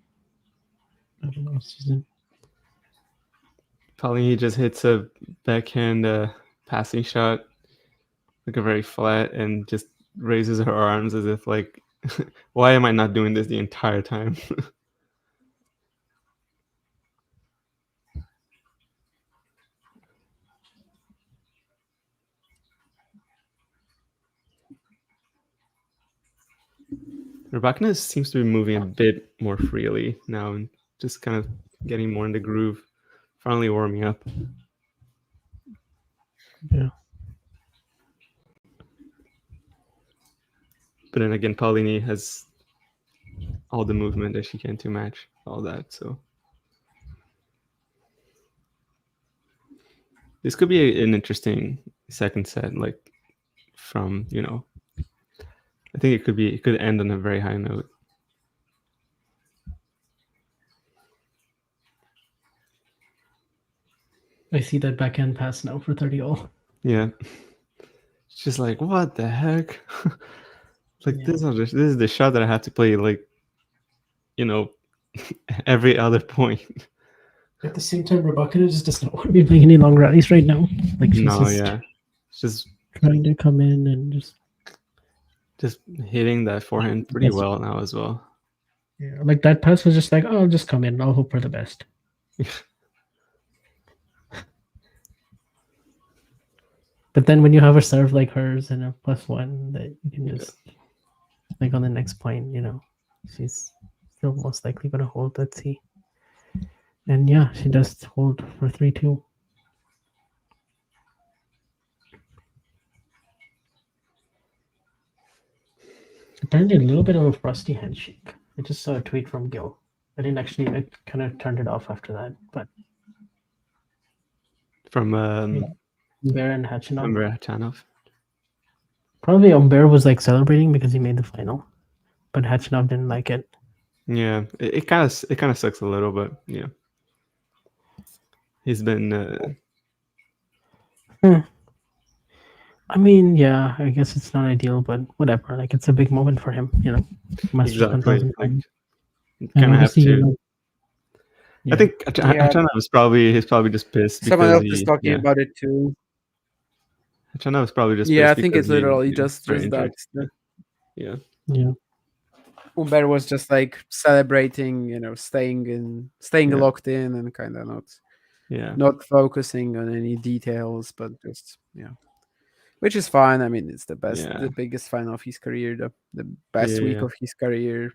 I don't know, season. Paolini just hits a backhand passing shot, like a very flat, and just raises her arms as if like, why am I not doing this the entire time? Rybakina seems to be moving a bit more freely now and just kind of getting more in the groove, finally warming up. Yeah. But then again, Paolini has all the movement that she can to match all that. So this could be an interesting second set, like from, I think it could end on a very high note. I see that backhand pass now for 30-all. Yeah. It's just like, what the heck? This is the shot that I have to play, like, every other point. At the same time, Rybakina just does not want to be playing any long rallies right now. Like she's just trying to come in and just hitting that forehand pretty well now as well. Yeah, like that pass was just like, oh, I'll just come in. I'll hope for the best. But then when you have a serve like hers and a +1, that you can just like on the next point, she's still most likely gonna hold. Let's see. And yeah, she does hold for 3-2. Apparently a little bit of a frosty handshake. I just saw a tweet from Gil. I didn't actually. I kind of turned it off after that. But From Humbert and Khachanov. Khachanov. Probably Humbert was like celebrating because he made the final, but Khachanov didn't like it. Yeah, it kind of sucks a little, but yeah, he's been. I mean, yeah, I guess it's not ideal, but whatever. Like, it's a big moment for him, Masters Exactly. 1000. Like, And kind of have obviously, to. Yeah. I think Khachanov is he's probably just pissed. Someone because else is talking about it too. Khachanov is probably just Yeah, I pissed think it's because literally he just got injured. that. Yeah. Yeah. Humbert was just like celebrating, staying Yeah. locked in and kind of not focusing on any details, but just which is fine. I mean, it's the biggest final of his career, the best week of his career,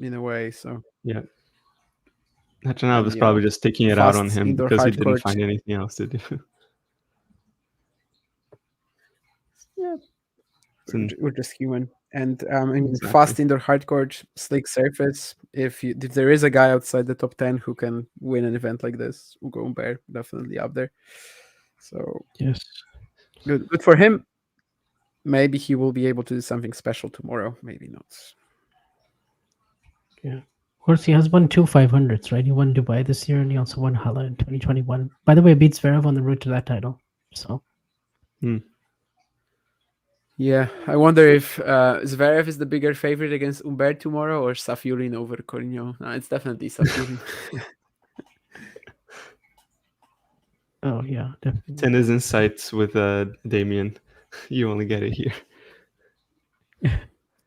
in a way. So yeah, Khachanov was probably just taking it out on him because he didn't find anything else to do. Yeah, we're just human. And Exactly. fast indoor hardcourt, slick surface. If there is a guy outside the top 10 who can win an event like this, Ugo Humbert definitely up there. So yes, good for him. Maybe he will be able to do something special tomorrow. Maybe not. Yeah. Of course, he has won 2 500s, right? He won Dubai this year, and he also won Hala in 2021. By the way, beats Zverev on the road to that title. So. Yeah, I wonder if Zverev is the bigger favorite against Humbert tomorrow or Safiullin over Corigno. No, it's definitely Safiullin. Oh, yeah, definitely. It's in his insights with Damien. You only get it here.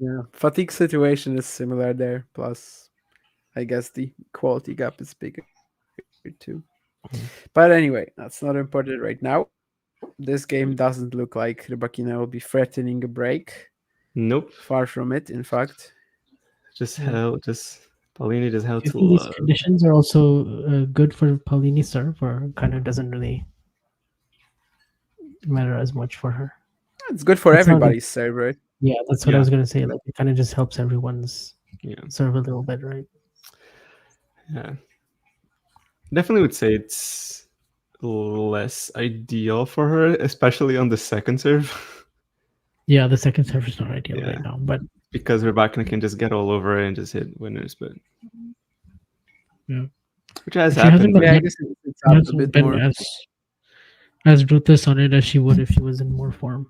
Yeah, fatigue situation is similar there. Plus, I guess the quality gap is bigger too. But anyway, that's not important right now. This game doesn't look like Rybakina will be threatening a break. Nope. Far from it, in fact. Paolini just held Do you to think these conditions are also good for Paolini's serve, or kind of doesn't really matter as much for her? It's good for everybody's serve, right? Yeah, that's what I was going to say. Like, it kind of just helps everyone's serve a little bit, right? Yeah. Definitely would say it's less ideal for her, especially on the second serve. Yeah, the second serve is not ideal right now, but because Rybakina can just get all over it and just hit winners, but which has happened. Yeah, I guess it's up a bit more. As ruthless on it as she would if she was in more form.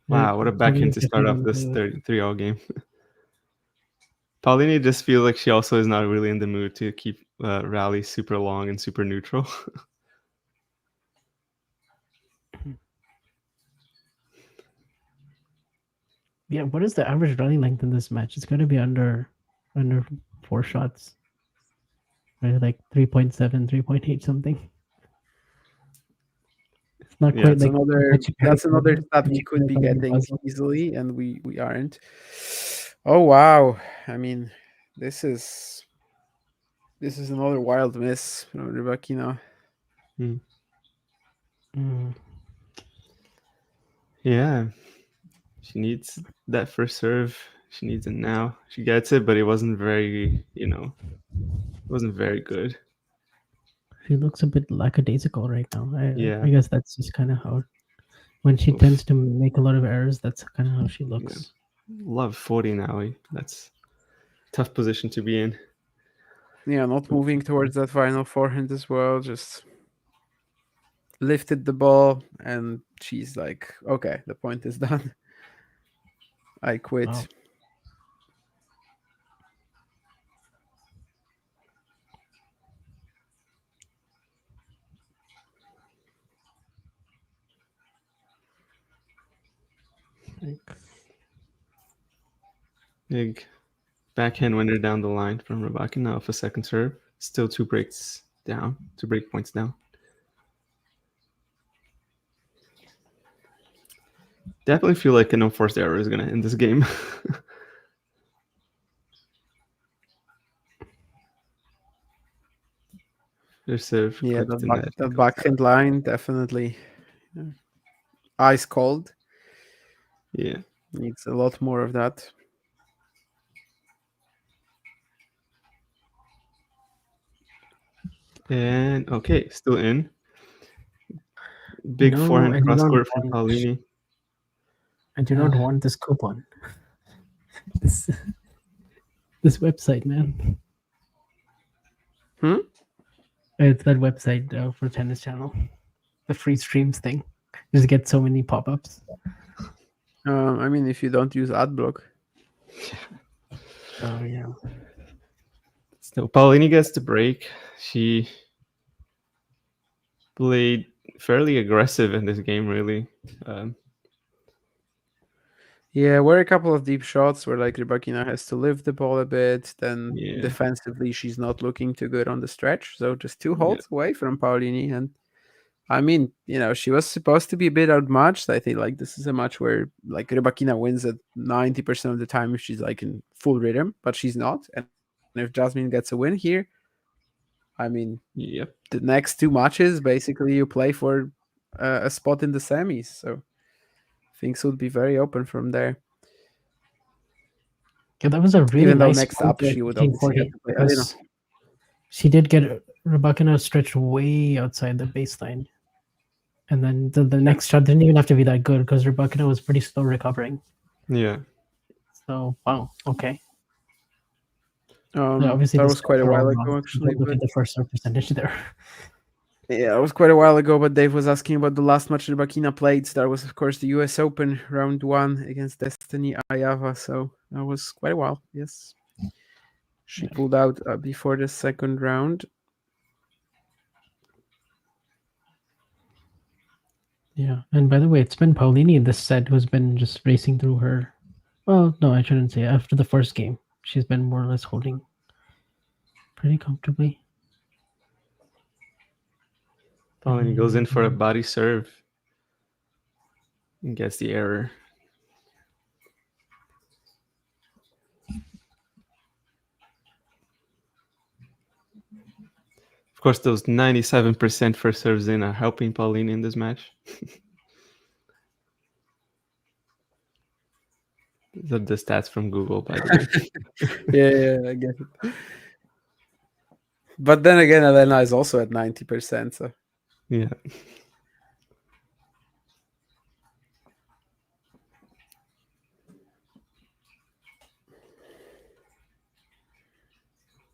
Wow, what a backhand to start off this 3-all game. Paolini just feels like she also is not really in the mood to keep rally super long and super neutral. Yeah, what is the average rally length in this match? It's going to be under 4 shots. Right, like 3.7, 3.8 something. It's not quite like that's another stat we could be getting easily, and we aren't. Oh wow! I mean, this is another wild miss from Rybakina. Yeah, she needs that first serve. She needs it now. She gets it, but it wasn't very, wasn't very good. She looks a bit lackadaisical right now. I guess that's just kind of how, when she tends to make a lot of errors, that's kind of how she looks. Love 40 now. That's a tough position to be in. Yeah, not moving towards that final forehand as well. Just lifted the ball, and she's like, "Okay, the point is done. I quit." Wow. Big backhand winner down the line from Rybakina off a second serve. Still 2 break points down. Definitely feel like an unforced error is going to end this game. There's a Yeah, click the the net. backhand line definitely ice cold. Yeah. Needs a lot more of that. And okay, still in. Big No, forehand I do cross not court from want. Paolini. I do not want this coupon. This website, man. It's that website for Tennis Channel, the free streams thing. Just get so many pop-ups. I mean, if you don't use AdBlock. Oh yeah. So Paolini gets the break. She played fairly aggressive in this game, really. Yeah, were a couple of deep shots where like Rybakina has to lift the ball a bit. Then Yeah. defensively, she's not looking too good on the stretch. So just 2 Yeah. holds away from Paolini. And I mean, she was supposed to be a bit outmatched. I think like this is a match where like Rybakina wins at 90% of the time if she's like in full rhythm, but she's not. And if Jasmine gets a win here, I mean, Yep. the next 2 matches basically you play for a spot in the semis. So things would be very open from there. Yeah, that was a really Even though nice next point up there, she would obviously 1540, have to play Elena. because she did get Rybakina stretched way outside the baseline. And then the next shot didn't even have to be that good because Rybakina was pretty slow recovering. Yeah. So, wow, okay. Yeah, obviously, that this was quite a overall while wrong. ago, actually. Don't look at the first serve percentage there. Yeah, it was quite a while ago, but Dave was asking about the last match Rybakina played. That was, of course, the US Open round 1 against Destiny Ayava. So that was quite a while, yes. She pulled out before the second round. Yeah, and by the way, it's been Paolini in this set who's been just racing through her. Well, no, I shouldn't say. After the first game, she's been more or less holding pretty comfortably. Paolini goes in for a body serve and gets the error. Of course, those 97% first serves in are helping Paolini in this match. These are the stats from Google, by the way. Yeah, I get it. But then again, Elena is also at 90%. So yeah.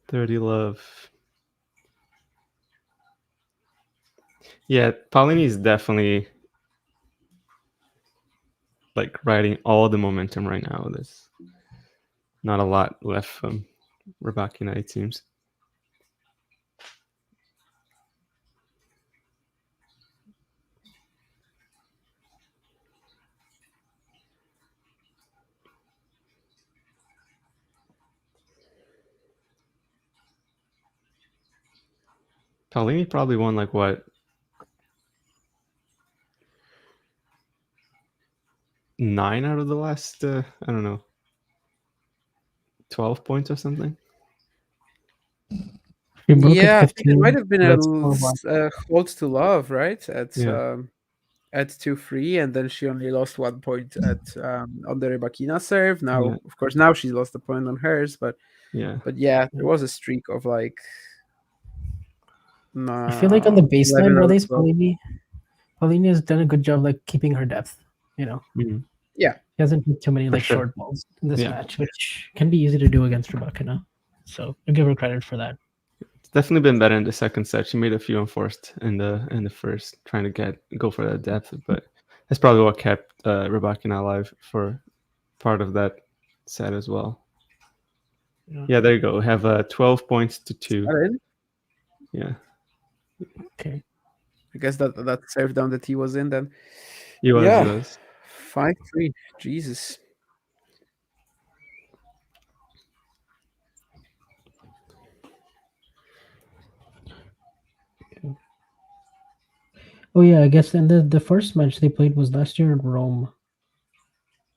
Dirty love. Yeah, Paolini is definitely like riding all the momentum right now. There's not a lot left from Rybakina, it seems. Paolini probably won like what? 9 out of the last, I don't know, 12 points or something. Yeah, I think it might have been a a hold to love, right? Yeah. At 2-3, and then she only lost 1 point at on the Rybakina serve. Now, Yeah. of course, now she's lost a point on hers, but Yeah. yeah, there was a streak of like. I feel like on the baseline 11 or rallies, 12. Paolini has done a good job like keeping her depth. Mhm. Yeah, he hasn't hit too many For like sure. short balls in this Yeah. match, which can be easy to do against Rybakina. So I give her credit for that. It's definitely been better in the second set. She made a few unforced in the first, trying to go for that depth, but that's probably what kept Rybakina alive for part of that set as well. Yeah, there you go. We have 12 points to 2. Yeah. Okay. I guess that serve down that he was in then. He was. 5-3. Jesus. Oh yeah, I guess. And the first match they played was last year in Rome.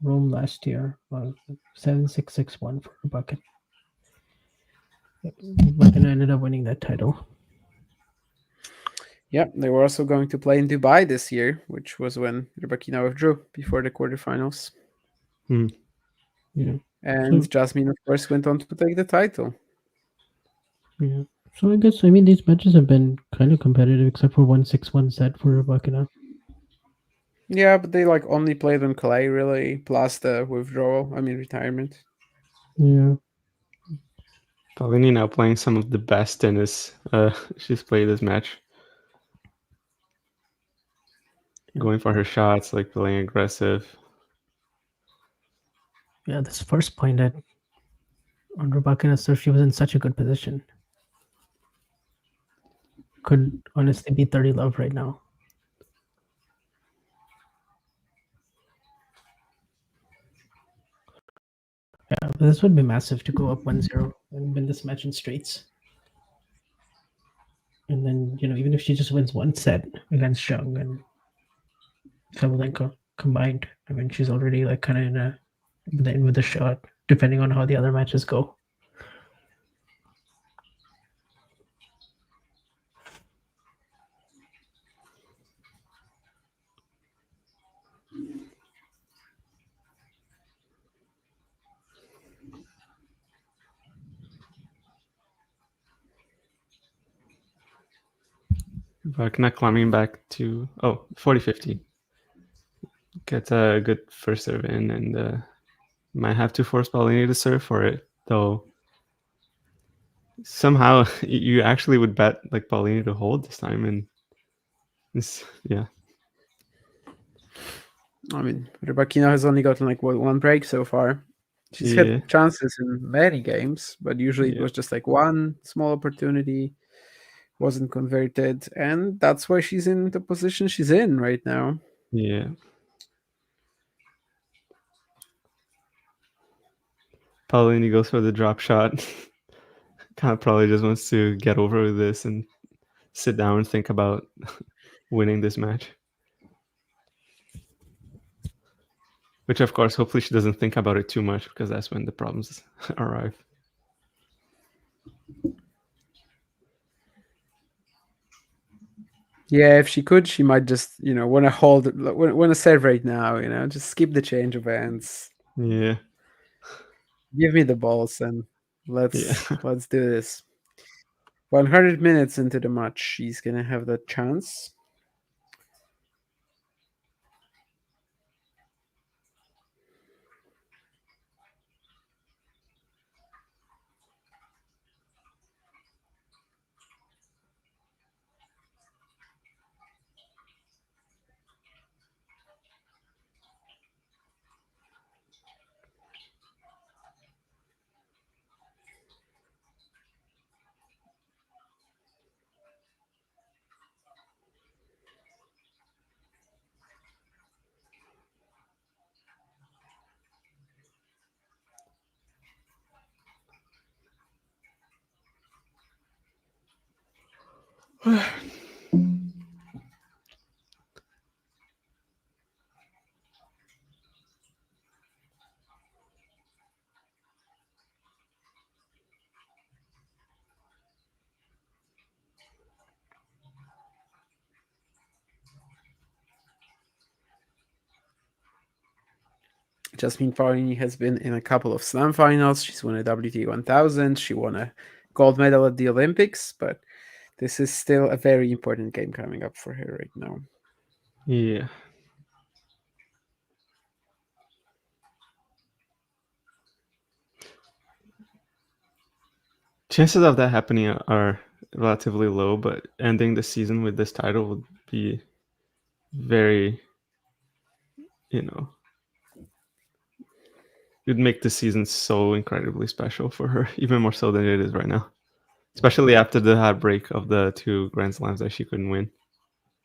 Rome last year. 7-6-6-1 for Rybakina. Rybakina ended up winning that title. Yeah, they were also going to play in Dubai this year, which was when Rybakina withdrew before the quarterfinals. Yeah. And So, Jasmine, of course, went on to take the title. yeah. So I guess these matches have been kind of competitive, except for 1-6-1 set for Rybakina. Yeah, but they only played on clay, really, plus the retirement. Yeah. Paolini now playing some of the best tennis she's played this match. Yeah. Going for her shots, playing aggressive. Yeah, this first point on Rybakina serve, she was in such a good position. Could honestly be 30 love right now. Yeah, this would be massive to go up 1-0 and win this match in straights. And then, even if she just wins one set against Zhang and Sabalenka combined, she's already kind of in with the shot, depending on how the other matches go. Rybakina climbing back to 40-50. Gets a good first serve in, and might have to force Paolini to serve for it, though. Somehow you actually would bet Paolini to hold this time, and yeah. Rybakina has only gotten one break so far. She's had chances in many games, but usually it was just one small opportunity, wasn't converted, and that's why she's in the position she's in right now. Yeah. Paolini goes for the drop shot. Kind of probably just wants to get over with this and sit down and think about winning this match. Which, of course, hopefully she doesn't think about it too much, because that's when the problems arrive. Yeah, if she could, she might just, want to want to serve right now, just skip the change of hands. Yeah. Give me the balls and let's do this. 100 minutes into the match, she's gonna have that chance. Jasmine Paolini has been in a couple of slam finals. She's won a WTA 1000. She won a gold medal at the Olympics, but this is still a very important game coming up for her right now. Yeah. Chances of that happening are relatively low, but ending the season with this title would be very, it would make the season so incredibly special for her, even more so than it is right now. Especially after the heartbreak of the 2 Grand Slams that she couldn't win.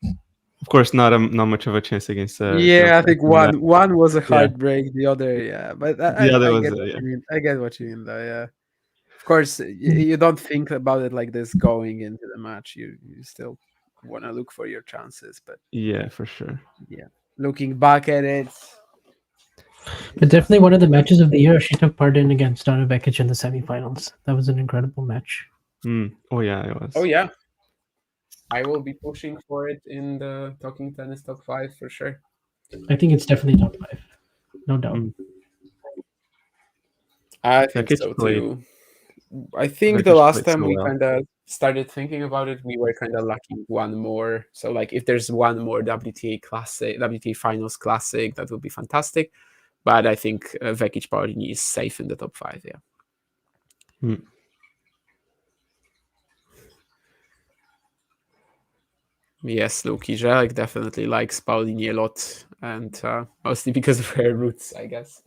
Of course, not much of a chance against. I think one was a heartbreak. The other, but the other was. I get what you mean, though. Yeah, of course, you don't think about it like this going into the match. You still want to look for your chances, but yeah, for sure. Yeah, looking back at it, But definitely one of the matches of the year she took part in against Donna Vekic in the semifinals. That was an incredible match. Oh yeah, it was. Oh yeah, I will be pushing for it in the Talking Tennis top 5 for sure. I think it's definitely top 5, no doubt. I think Vekic so played- too. I think Vekic the last played time so we well. kind of started thinking about it, we were kind of lacking one more. So like, if there's one more WTA classic, WTA Finals classic, that would be fantastic. But I think Vekic Paolini is safe in the top 5. Yeah. Yes, Luki Żelek definitely likes Paolini a lot, and mostly because of her roots, I guess.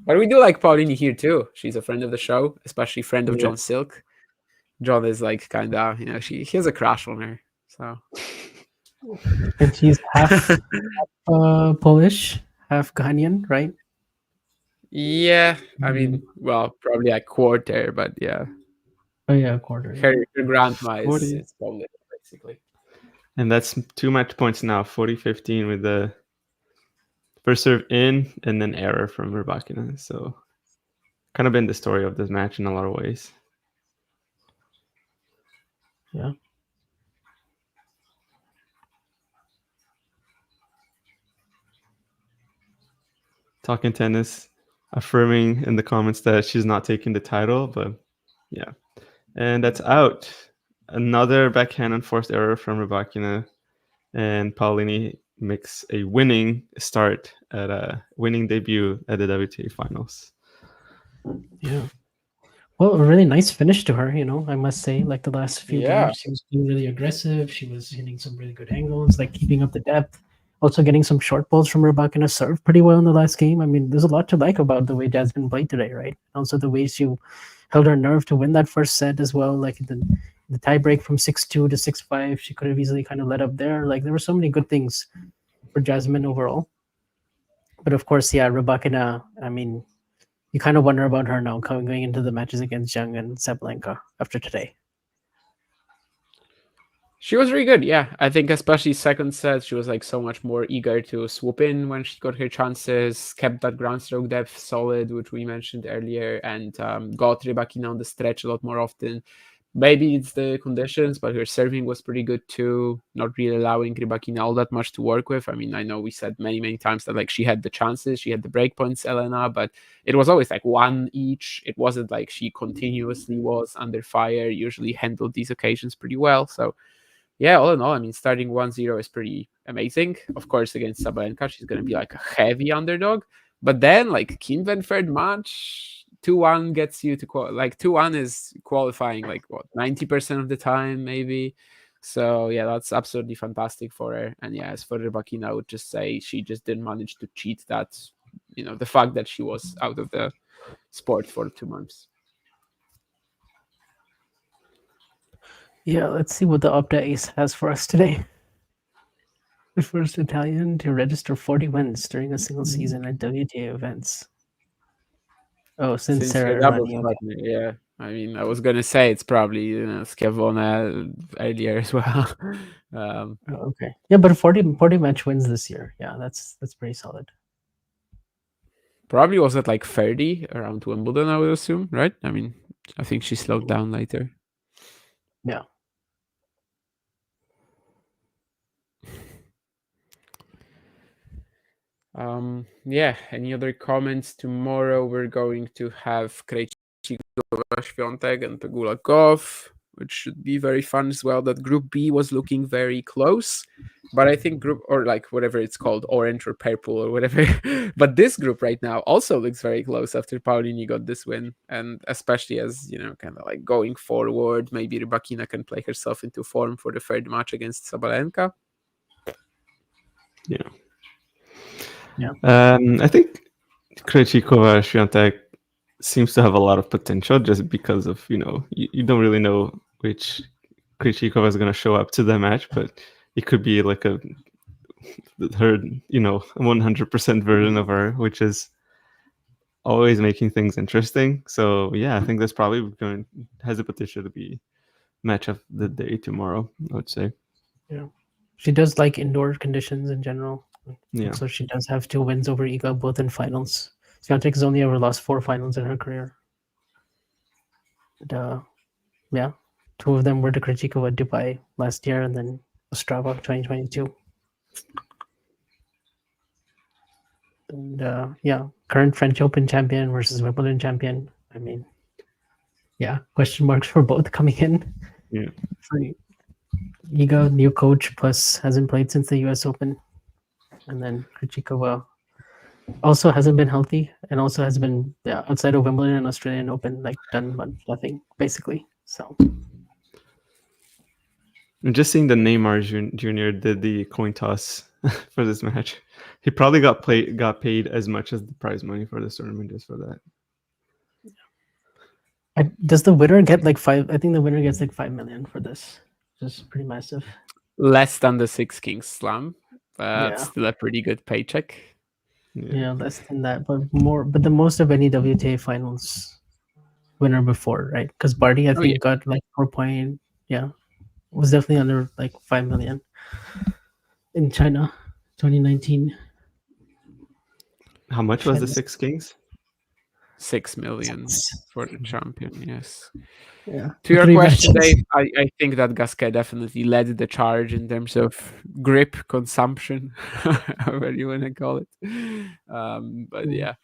But we do like Paolini here too. She's a friend of the show, especially friend of John Silk. John is like kind of, he has a crush on her. So. And she's half Polish, half Ghanaian, right? Yeah, I mean, well, probably a quarter, but yeah. Oh yeah, a quarter. Her grandma is 40. Polish, basically. And that's 2 match points now, 40-15 with the first serve in and then error from Rybakina. So kind of been the story of this match in a lot of ways. Yeah. Talking Tennis affirming in the comments that she's not taking the title, but yeah. And that's out. Another backhand unforced error from Rybakina, and Paolini makes a winning start at a winning debut at the WTA Finals. Yeah. Well, a really nice finish to her, I must say. Like the last few games, she was being really aggressive. She was hitting some really good angles, like keeping up the depth. Also getting some short balls from Rybakina, served pretty well in the last game. I mean, there's a lot to like about the way Jasmine played today, right? Also the way she held her nerve to win that first set as well. Like the tie break from 6-2 to 6-5, she could have easily kind of let up there. Like there were so many good things for Jasmine overall. But of course, yeah, Rybakina, I mean, you kind of wonder about her now going into the matches against Zhang and Sabalenka after today. She was really good, yeah. I think especially second set, she was like so much more eager to swoop in when she got her chances, kept that ground stroke depth solid, which we mentioned earlier, and got Rybakina on the stretch a lot more often. Maybe it's the conditions, but her serving was pretty good too, not really allowing Rybakina all that much to work with. I mean, I know we said many, many times that like she had the chances, she had the breakpoints, Elena, but it was always like one each. It wasn't like she continuously was under fire, usually handled these occasions pretty well. So yeah, all in all, I mean, starting 1-0 is pretty amazing. Of course, against Sabalenka, she's going to be like a heavy underdog. But then, like, Kinven third match, 2-1 gets you to, 2-1 is qualifying, 90% of the time, maybe. So, yeah, that's absolutely fantastic for her. And, yeah, as for Rybakina, I would just say she just didn't manage to cheat that, the fact that she was out of the sport for 2 months. Yeah, let's see what the Opta Ace has for us today. The first Italian to register 40 wins during a single season at WTA events. Oh, since Sarah Errani, okay. Yeah, I mean, I was gonna say it's probably Schiavone earlier as well. Okay, yeah, but 40 match wins this year. Yeah, that's pretty solid. Probably was at like 30 around Wimbledon, I would assume, right? I mean, I think she slowed down later. Yeah. Yeah, any other comments? Tomorrow we're going to have Krejcikova, Świątek and Pegula-Gauff, which should be very fun as well. That Group B was looking very close, but I think whatever it's called, orange or purple or whatever. But this group right now also looks very close after Paolini got this win, and especially as kind of like going forward, maybe Rybakina can play herself into form for the third match against Sabalenka. Yeah. I think Krejcikova Świątek seems to have a lot of potential just because of you don't really know which Krejcikova is going to show up to the match, but it could be like her 100% version of her, which is always making things interesting. So yeah, I think that's probably has the potential to be match of the day tomorrow, I would say. Yeah, she does like indoor conditions in general. Yeah. So she does have 2 wins over Iga, both in finals. Swiatek has only ever lost 4 finals in her career. And, yeah, 2 of them were to Krejcikova at Dubai last year, and then Ostrava 2022. And yeah, current French Open champion versus Wimbledon champion. I mean, yeah, question marks for both coming in. Yeah. So, Iga, new coach, plus hasn't played since the US Open. And then Krejcikova also hasn't been healthy, and also has been outside of Wimbledon and Australian Open, like done nothing basically. So I'm just seeing the Neymar Jr. did the coin toss for this match. He probably got paid as much as the prize money for this tournament just for that. does the winner get like 5? I think the winner gets like 5 million for this. Just pretty massive. Less than the Six Kings Slam, but Yeah. still a pretty good paycheck. Yeah, less than that, but more. But the most of any WTA Finals winner before, right? Because Barty, I think, got like 4 point. Yeah, was definitely under like 5 million in China, 2019. How much was the Six Kings? 6 million for the champion. Yes. Yeah. To your 3 question, matches. Dave, I think that Gasquet definitely led the charge in terms of grip consumption, however you want to call it. But yeah,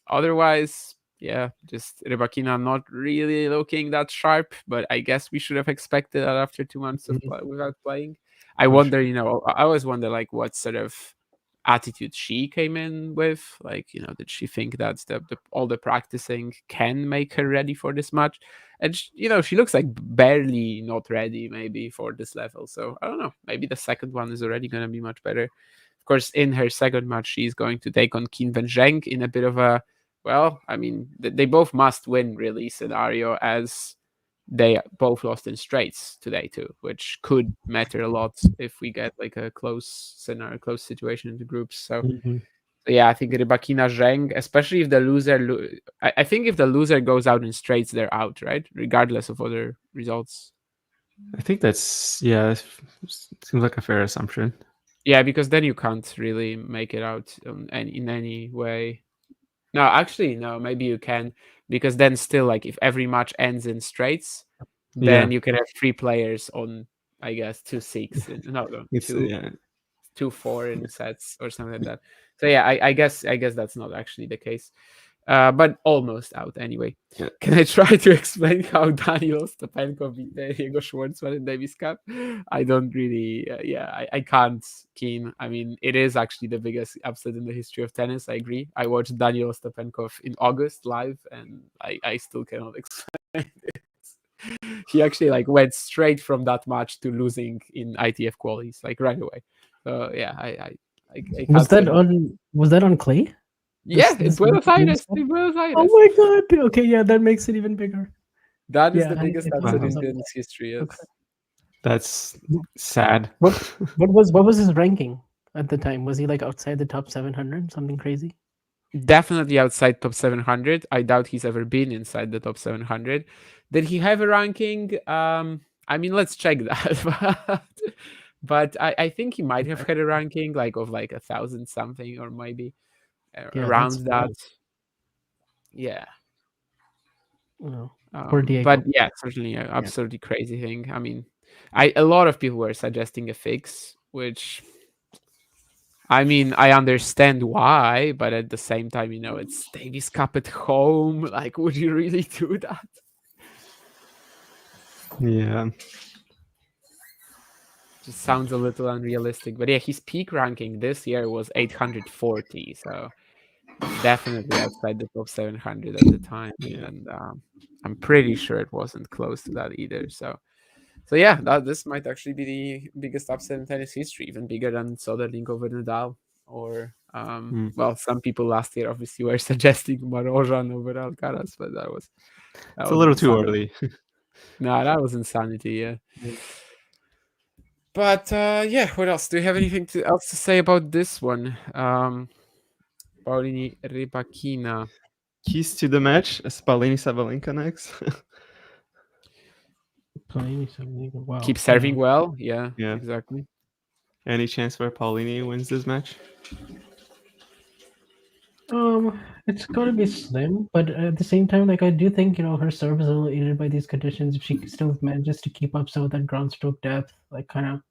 otherwise, yeah, just Rybakina not really looking that sharp. But I guess we should have expected that after 2 months of without playing. I wonder, I always wonder, like, what sort of attitude she came in with. Like, did she think that all the practicing can make her ready for this match? And she looks like barely not ready maybe for this level. So I don't know, maybe the second one is already going to be much better. Of course, in her second match, she's going to take on Qin Zheng in a bit of a, well, I mean, they both must win really scenario, as they both lost in straights today too, which could matter a lot if we get like a close scenario, close situation in the groups. So yeah, I think Rybakina Zheng, especially if the loser, I think if the loser goes out in straights, they're out, right? Regardless of other results. I think that's, seems like a fair assumption. Yeah, because then you can't really make it out in any way. No, actually, no, maybe you can, because then still, like, if every match ends in straights, then you can have 3 players on, I guess, 2-6. No, 2-4 in sets or something like that. So yeah, I guess that's not actually the case, but almost out anyway. Yeah. Can I try to explain how Daniel Stepenko beat Diego Schwartzman in Davis Cup? I don't really. I can't. Keen. I mean, it is actually the biggest upset in the history of tennis. I agree. I watched Daniel Stepenko in August live, and I still cannot explain it. He actually went straight from that match to losing in ITF qualies right away. So yeah, I was that on clay? Yeah, in Buenos Aires. Oh my god! Okay, yeah, that makes it even bigger. That is the biggest upset in tennis history. Yes. Okay. That's sad. What was his ranking at the time? Was he outside the top 700? Something crazy? Definitely outside top 700. I doubt he's ever been inside the top 700. Did he have a ranking? I mean, let's check that. But I think he might have had a ranking of 1,000 something, or maybe around that. Yeah. But yeah, certainly an absolutely crazy thing. I mean, a lot of people were suggesting a fix, which, I mean, I understand why, but at the same time, it's Davis Cup at home. Would you really do that? Yeah. Just sounds a little unrealistic. But yeah, his peak ranking this year was 840. So definitely outside the top 700 at the time. Yeah. And I'm pretty sure it wasn't close to that either. So yeah, this might actually be the biggest upset in tennis history, even bigger than Soderling over Nadal. Or, well, some people last year obviously were suggesting Marozsan over Alcaraz, but that was a little too early. No, that was insanity, yeah. But yeah, what else? Do you have anything else to say about this one? Paolini Rybakina. Keys to the match: Paolini Sabalenka next. Wow. Keep serving well. Yeah, exactly. Any chance where Paolini wins this match? It's going to be slim, but at the same time, like I do think her serve is a little aided by these conditions. If she still manages to keep up some of that ground stroke depth, like kind of,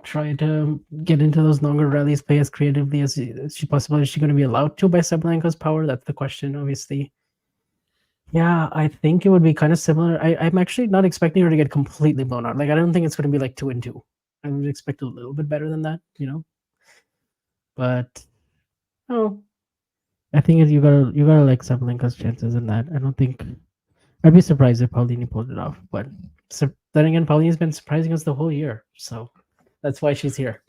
try to get into those longer rallies, play as creatively as she possibly is. She going to be allowed to by Sabalenka's power? That's the question, obviously. Yeah, I think it would be kind of similar. I'm actually not expecting her to get completely blown out. Like I don't think it's going to be like 2-2. I would expect a little bit better than that, But I think you gotta like Sabalenka's chances in that. I don't think I'd be surprised if Paolini pulled it off. But then again, Paolini's been surprising us the whole year, so that's why she's here.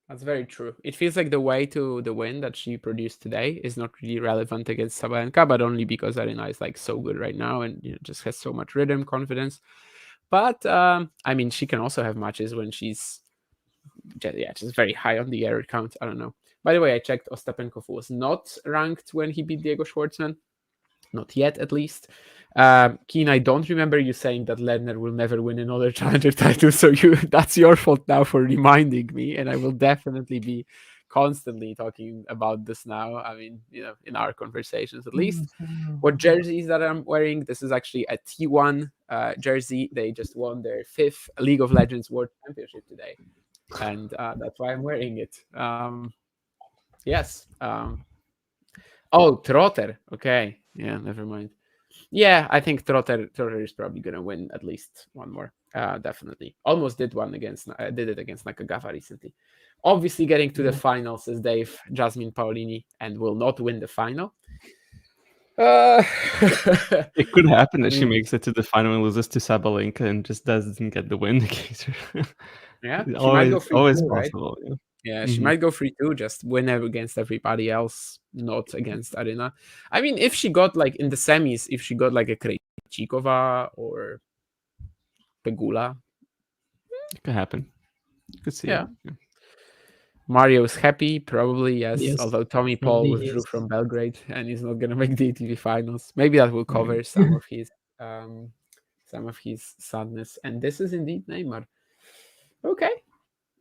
That's very true. It feels like the way to the win that she produced today is not really relevant against Sabalenka, but only because Elena is like so good right now and just has so much rhythm, confidence. But I mean, she can also have matches when she's just very high on the error count. I don't know. By the way, I checked. Ostapenkov was not ranked when he beat Diego Schwartzman. Not yet, at least. Keen, I don't remember you saying that Lerner will never win another challenger title, so that's your fault now for reminding me, and I will definitely be constantly talking about this now. I mean, in our conversations at least. What jerseys that I'm wearing? This is actually a T1 jersey. They just won their 5th League of Legends World Championship today, and that's why I'm wearing it. Yes. Oh, Trotter. Okay. Yeah, never mind. Yeah, I think Trotter is probably gonna win at least one more. Definitely. Almost did it against Nakagawa recently. Obviously, getting to the final, says Dave, Jasmine Paolini, and will not win the final. It could happen that she makes it to the final and loses to Sabalenka and just doesn't get the win against her. Yeah, she always, might go 3-2, always right? possible. Yeah, she might go 3-2, just win against everybody else, not against Arena. I mean, if she got like in the semis, if she got like a Krejcikova or Pegula, it could happen. You could see it. Yeah. Mario's happy, probably, yes. Yes, Although Tommy Paul probably withdrew is. from Belgrade and he's not gonna make the ATP finals. Maybe that will cover some of his sadness. And this is indeed Neymar. Okay.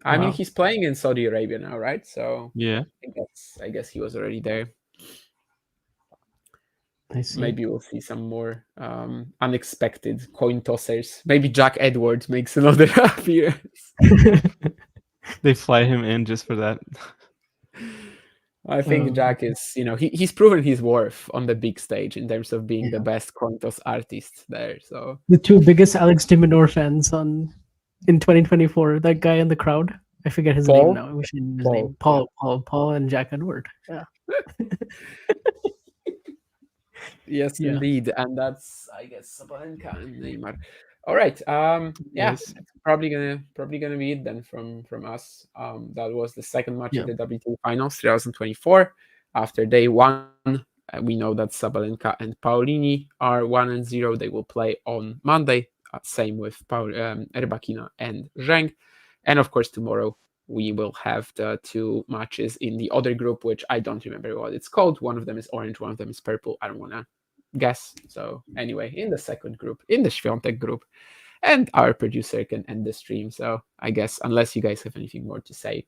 I mean, he's playing in Saudi Arabia now, right? So yeah, I guess he was already there. I see. Maybe we'll see some more unexpected coin tossers. Maybe Jack Edwards makes another appearance. They fly him in just for that. I think Jack is, he's proven his worth on the big stage in terms of being the best coin toss artist there. So the 2 biggest Alex de Minaur fans in 2024, that guy in the crowd. I forget his name now. I wish I knew his name. Paul, and Jack Edward. Yeah. Yes, indeed. And that's, I guess, Sabalenka and Neymar. All right. Yes. It's probably gonna be it then from us. That was the second match of the WTA Finals 2024. After day 1, we know that Sabalenka and Paolini are 1-0. They will play on Monday. Same with Rybakina and Zheng. And of course, tomorrow we will have the 2 matches in the other group, which I don't remember what it's called. One of them is orange, one of them is purple. I don't want to guess. So anyway, in the second group, in the Świątek group, and our producer can end the stream. So I guess, unless you guys have anything more to say.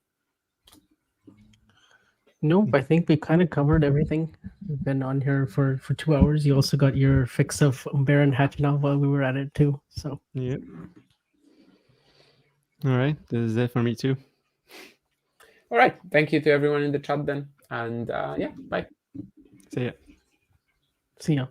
Nope, I think we kind of covered everything. We've been on here for 2 hours. You also got your fix of Humbert and Khachanov while we were at it too. So yeah. All right, this is it for me too. All right, thank you to everyone in the chat then, and bye. See ya. See ya.